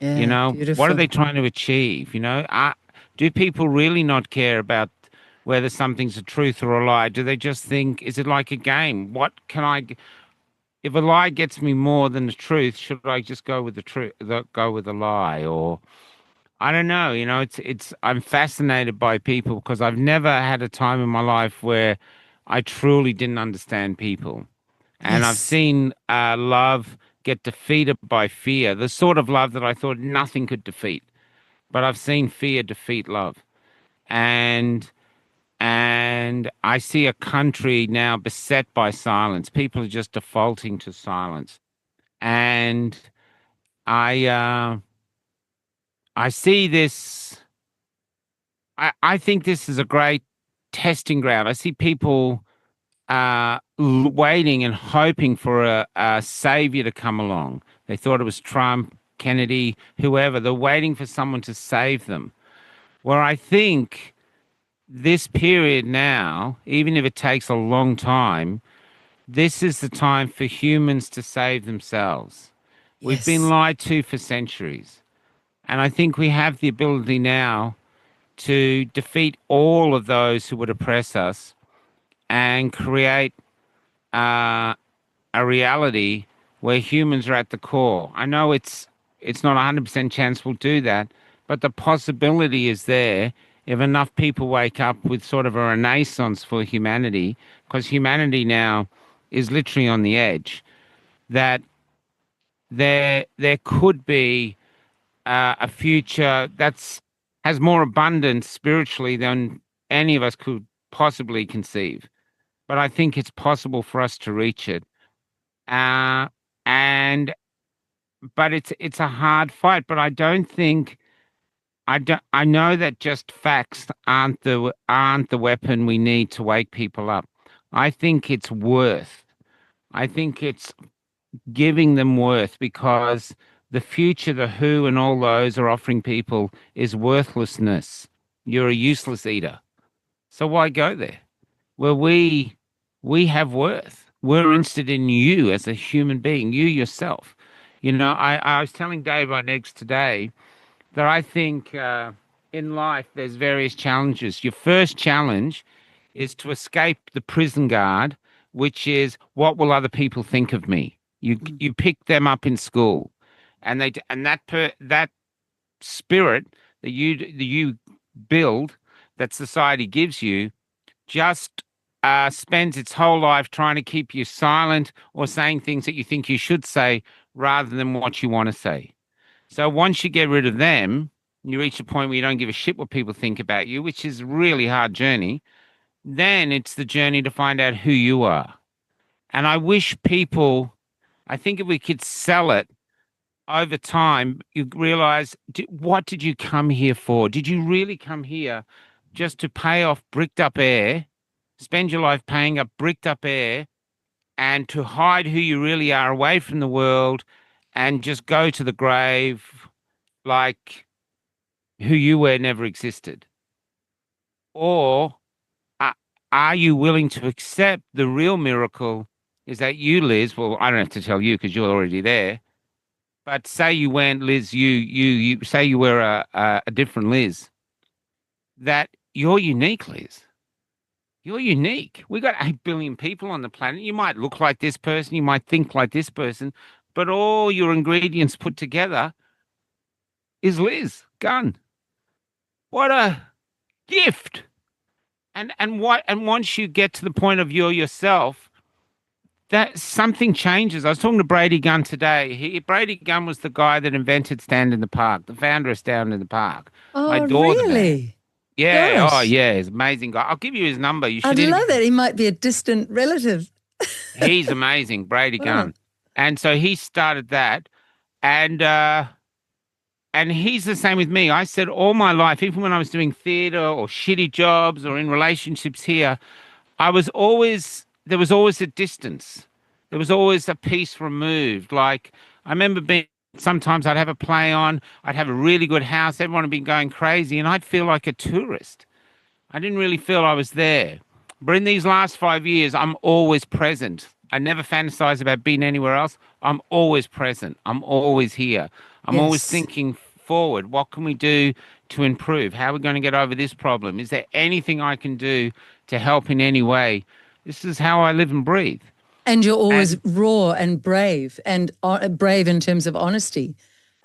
S1: Yeah, beautiful.
S2: What are they trying to achieve? Do people really not care about whether something's a truth or a lie? Do they just think, is it like a game? If a lie gets me more than the truth, should I just go with the truth, go with the lie? Or I don't know. I'm fascinated by people because I've never had a time in my life where I truly didn't understand people. And I've
S1: Yes.
S2: seen love get defeated by fear, the sort of love that I thought nothing could defeat. But I've seen fear defeat love. And I see a country now beset by silence. People are just defaulting to silence. And I I see this. I think this is a great testing ground. I see people waiting and hoping for a savior to come along. They thought it was Trump, Kennedy, whoever. They're waiting for someone to save them. Where I think this period now, even if it takes a long time, this is the time for humans to save themselves. We've been
S1: Yes.
S2: lied to for centuries. And I think we have the ability now to defeat all of those who would oppress us and create uh, a reality where humans are at the core. I know it's not a 100% chance we'll do that, but the possibility is there if enough people wake up with sort of a renaissance for humanity, because humanity now is literally on the edge, that there could be a future that's has more abundance spiritually than any of us could possibly conceive. But I think it's possible for us to reach it. Uh, and but it's a hard fight. But I don't think I know that just facts aren't the weapon we need to wake people up. I think it's worth. I think it's giving them worth because the future, the WHO and all those are offering people is worthlessness. You're a useless eater. So why go there? Well, we have worth. We're interested in you as a human being, you yourself. I was telling Dave on Eggs today that I think in life there's various challenges. Your first challenge is to escape the prison guard, which is what will other people think of me? You pick them up in school, and that spirit that you build, that society gives you, just spends its whole life trying to keep you silent or saying things that you think you should say rather than what you want to say. So once you get rid of them, you reach a point where you don't give a shit what people think about you, which is a really hard journey. Then it's the journey to find out who you are. And I wish people, I think if we could sell it over time, you realize, what did you come here for? Did you really come here just to pay off bricked up air, spend your life paying up bricked up air, and to hide who you really are away from the world and just go to the grave like who you were never existed? Or are, are you willing to accept the real miracle is that you, Liz, well, I don't have to tell you because you're already there, but say you went, Liz, you say you were a different Liz, that you're unique, Liz. You're unique. We got 8 billion people on the planet. You might look like this person, you might think like this person, but all your ingredients put together is Liz Gunn. What a gift. And once you get to the point of you're yourself, that something changes. I was talking to Brady Gunn today. Brady Gunn was the guy that invented Stand in the Park, the founder of Stand in the Park. I
S1: Oh,
S2: adore the man.
S1: really?
S2: Yeah. Oh,
S1: Gosh.
S2: yeah. He's an amazing guy. I'll give you his number. You
S1: I'd
S2: should
S1: love
S2: interview
S1: that.
S2: him.
S1: He might be a distant relative.
S2: He's amazing, Brady
S1: Oh,
S2: Gunn. And so he started that, and he's the same with me. I said all my life, even when I was doing theater or shitty jobs or in relationships here, there was always a distance. There was always a piece removed. Like I remember sometimes I'd have a play on, I'd have a really good house, everyone would be going crazy, and I'd feel like a tourist. I didn't really feel I was there. But in these last 5 years, I'm always present. I never fantasize about being anywhere else. I'm always present. I'm always here. I'm always
S1: yes.
S2: thinking forward. What can we do to improve? How are we going to get over this problem? Is there anything I can do to help in any way? This is how I live and breathe.
S1: And you're always
S2: And
S1: raw and brave in terms of honesty.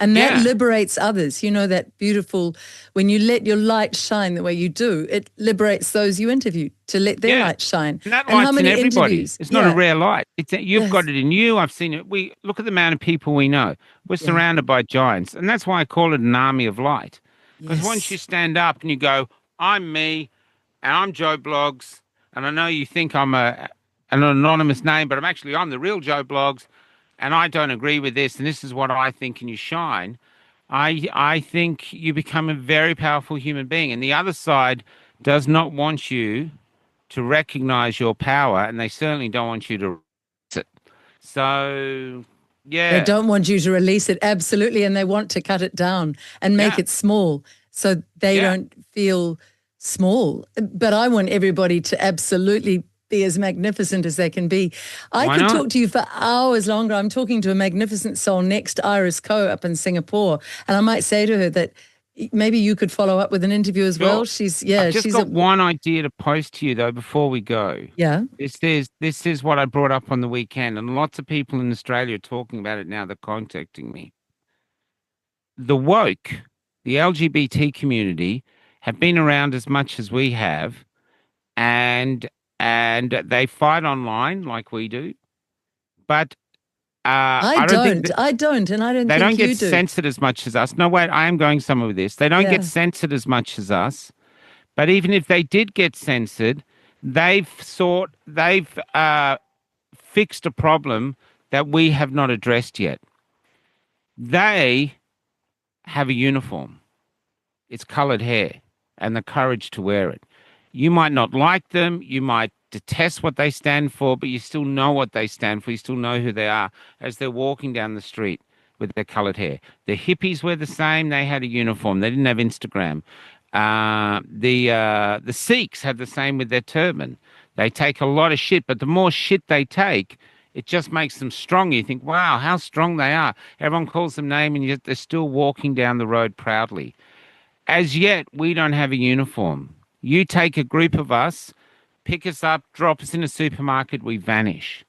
S1: And that liberates others. You know, that beautiful, when you let your light shine the way you do, it liberates those you interview to let their light shine.
S2: And that light's in everybody. It's not a rare light. You've got it in you. I've seen it. We look at the amount of people we know. We're surrounded by giants. And that's why I call it an army of light. Because once you stand up and you go, I'm me, and I'm Joe Blogs, and I know you think I'm an anonymous name, but I'm the real Joe Blogs, and I don't agree with this, and this is what I think, and you shine, I think you become a very powerful human being. And the other side does not want you to recognize your power, and they certainly don't want you to release it. So,
S1: They don't want you to release it, absolutely, and they want to cut it down and make it small so they don't feel small. But I want everybody to absolutely be as magnificent as they can be. I could talk to you for hours longer. I'm talking to a magnificent soul next, Iris Coe, up in Singapore, and I might say to her that maybe you could follow up with an interview as well. She's
S2: I've just got one idea to post to you though before we go.
S1: Yeah.
S2: This is what I brought up on the weekend, and lots of people in Australia are talking about it now. They're contacting me. The woke, the LGBT community, have been around as much as we have, and they fight online like we do, but
S1: I don't, and I don't
S2: they
S1: think
S2: don't get
S1: you do.
S2: censored as much as us. No, wait, I am going somewhere with this. They don't get censored as much as us, but even if they did get censored, they've fixed a problem that we have not addressed yet. They have a uniform. It's coloured hair and the courage to wear it. You might not like them. You might detest what they stand for, but you still know what they stand for. You still know who they are as they're walking down the street with their coloured hair. The hippies were the same. They had a uniform. They didn't have Instagram. The Sikhs had the same with their turban. They take a lot of shit, but the more shit they take, it just makes them stronger. You think, wow, how strong they are. Everyone calls them names, and yet they're still walking down the road proudly. As yet, we don't have a uniform. You take a group of us, pick us up, drop us in a supermarket, we vanish.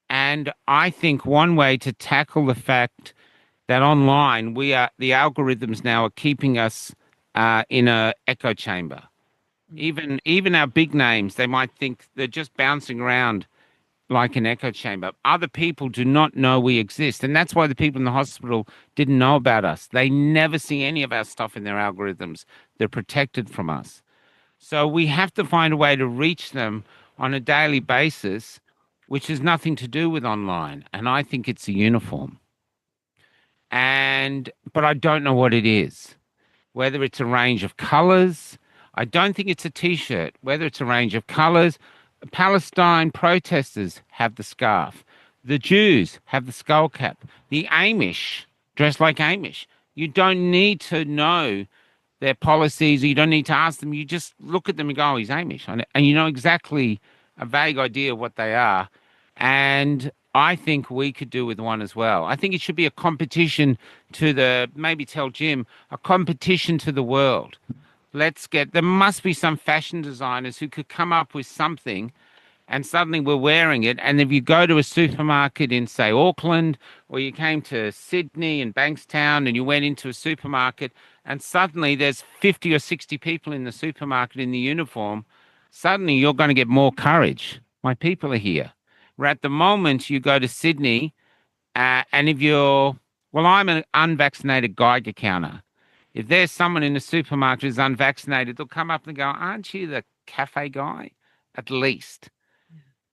S2: And I think one way to tackle the fact that online the algorithms now are keeping us in an echo chamber. Even our big names, they might think they're just bouncing around like an echo chamber. Other people do not know we exist. And that's why the people in the hospital didn't know about us. They never see any of our stuff in their algorithms. They're protected from us. So we have to find a way to reach them on a daily basis, which has nothing to do with online. And I think it's a uniform. But I don't know what it is. Whether it's a range of colors. I don't think it's a T-shirt. Whether it's a range of colors. Palestine protesters have the scarf. The Jews have the skull cap. The Amish dress like Amish. You don't need to know their policies. You don't need to ask them. You just look at them and go, oh, he's Amish. And you know exactly a vague idea of what they are. And I think we could do with one as well. I think it should be a competition maybe tell Jim, a competition to the world. There must be some fashion designers who could come up with something, and suddenly we're wearing it. And if you go to a supermarket in, say, Auckland, or you came to Sydney and Bankstown and you went into a supermarket and suddenly there's 50 or 60 people in the supermarket in the uniform, suddenly you're going to get more courage. My people are here. Where at the moment you go to Sydney and I'm an unvaccinated Geiger counter. If there's someone in the supermarket who's unvaccinated, they'll come up and go, aren't you the cafe guy? At least.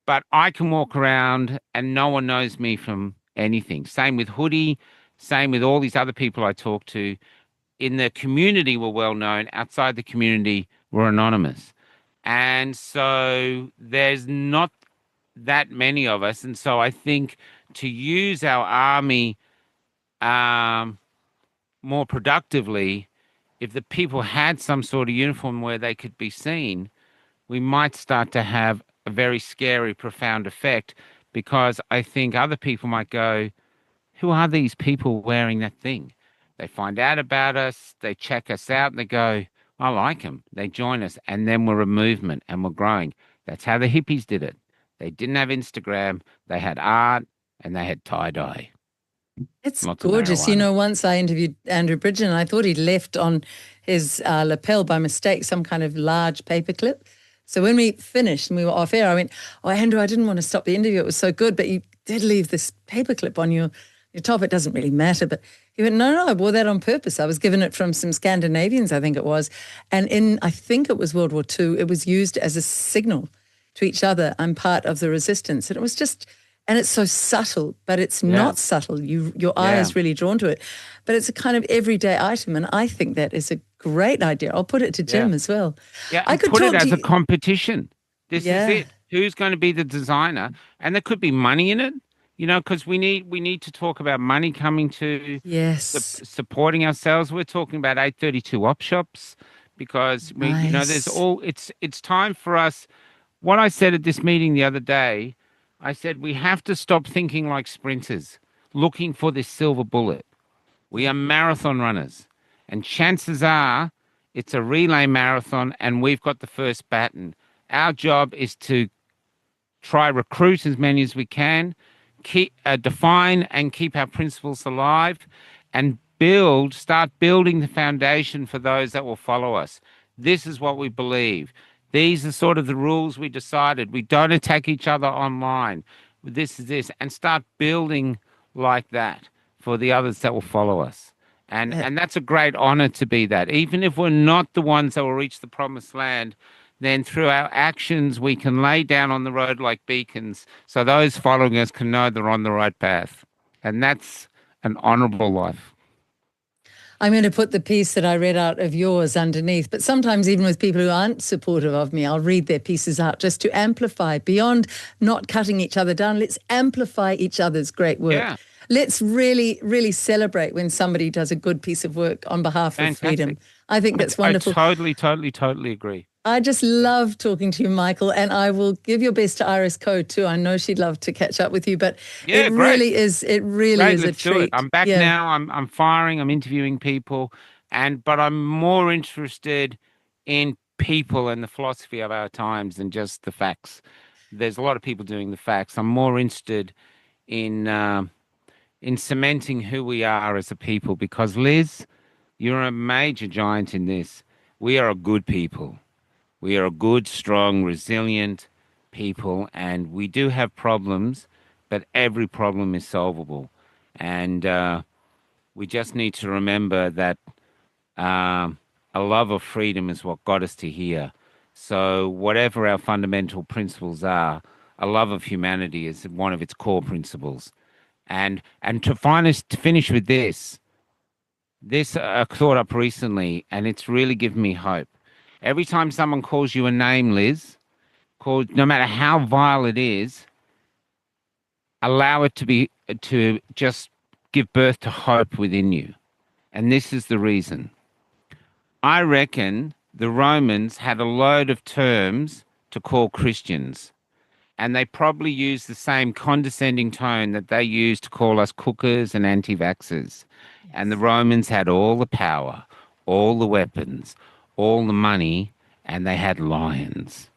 S2: But I can walk around and no one knows me from anything. Same with Hoodie, same with all these other people I talk to. In the community, we're well known. Outside the community, we're anonymous. And so there's not that many of us. And so I think to use our army more productively, if the people had some sort of uniform where they could be seen, we might start to have a very scary, profound effect, because I think other people might go, who are these people wearing that thing? They find out about us, they check us out, and they go, I like them. They join us, and then we're a movement and we're growing. That's how the hippies did it. They didn't have Instagram, they had art, and they had tie-dye.
S1: It's
S2: Lots
S1: gorgeous.
S2: Of
S1: You
S2: marijuana.
S1: know, once I interviewed Andrew Bridgen, and I thought he'd left on his lapel by mistake some kind of large paperclip. So when we finished and we were off air, I went, "Oh, Andrew, I didn't want to stop the interview. It was so good, but you did leave this paperclip on your top. It doesn't really matter." But he went, "No, I wore that on purpose. I was given it from some Scandinavians, I think it was. And I think it was World War II, it was used as a signal to each other. I'm part of the resistance." And it was just, and it's so subtle, but it's not subtle. Your eye is really drawn to it. But it's a kind of everyday item. And I think that is a great idea. I'll put it to Jim as well.
S2: Yeah, I could put it as a competition. This is it. Who's going to be the designer? And there could be money in it, you know, because we need to talk about money coming to supporting ourselves. We're talking about 832 op shops because we, you know, it's time for us. What I said at this meeting the other day, I said we have to stop thinking like sprinters, looking for this silver bullet. We are marathon runners, and chances are it's a relay marathon, and we've got the first baton. Our job is to try recruit as many as we can, define and keep our principles alive, and start building the foundation for those that will follow us. This is what we believe. These are sort of the rules we decided. We don't attack each other online. This is this, and start building like that for the others that will follow us. And that's a great honor to be that. Even if we're not the ones that will reach the promised land, then through our actions, we can lay down on the road like beacons so those following us can know they're on the right path. And that's an honorable life.
S1: I'm going to put the piece that I read out of yours underneath, but sometimes even with people who aren't supportive of me, I'll read their pieces out just to amplify. Beyond not cutting each other down, let's amplify each other's great work. Yeah. Let's really, really celebrate when somebody does a good piece of work on behalf of freedom. I think that's wonderful.
S2: I totally agree.
S1: I just love talking to you, Michael, and I will give your best to Iris Coe too. I know she'd love to catch up with you, but it really is a treat.
S2: I'm back now. I'm firing. I'm interviewing people, but I'm more interested in people and the philosophy of our times than just the facts. There's a lot of people doing the facts. I'm more interested in cementing who we are as a people, because Liz, you're a major giant in this. We are a good people. We are a good, strong, resilient people, and we do have problems, but every problem is solvable. And we just need to remember that a love of freedom is what got us to here. So whatever our fundamental principles are, a love of humanity is one of its core principles. And to finish with this I thought up recently, and it's really given me hope. Every time someone calls you a name, Liz, no matter how vile it is, allow it to just give birth to hope within you. And this is the reason. I reckon the Romans had a load of terms to call Christians, and they probably used the same condescending tone that they used to call us cookers and anti-vaxxers. Yes. And the Romans had all the power, all the weapons, all the money, and they had lions.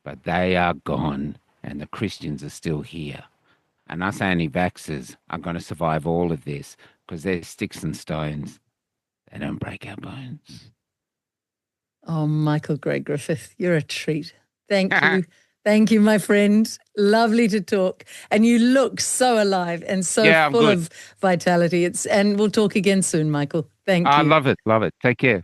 S2: But they are gone, and the Christians are still here. And us anti-vaxxers are going to survive all of this because they're sticks and stones. They don't break our bones.
S1: Oh, Michael Greg Griffith, you're a treat. Thank you. Thank you, my friend. Lovely to talk. And you look so alive and so full of vitality. And we'll talk again soon, Michael. Thank you.
S2: I love it. Love it. Take care.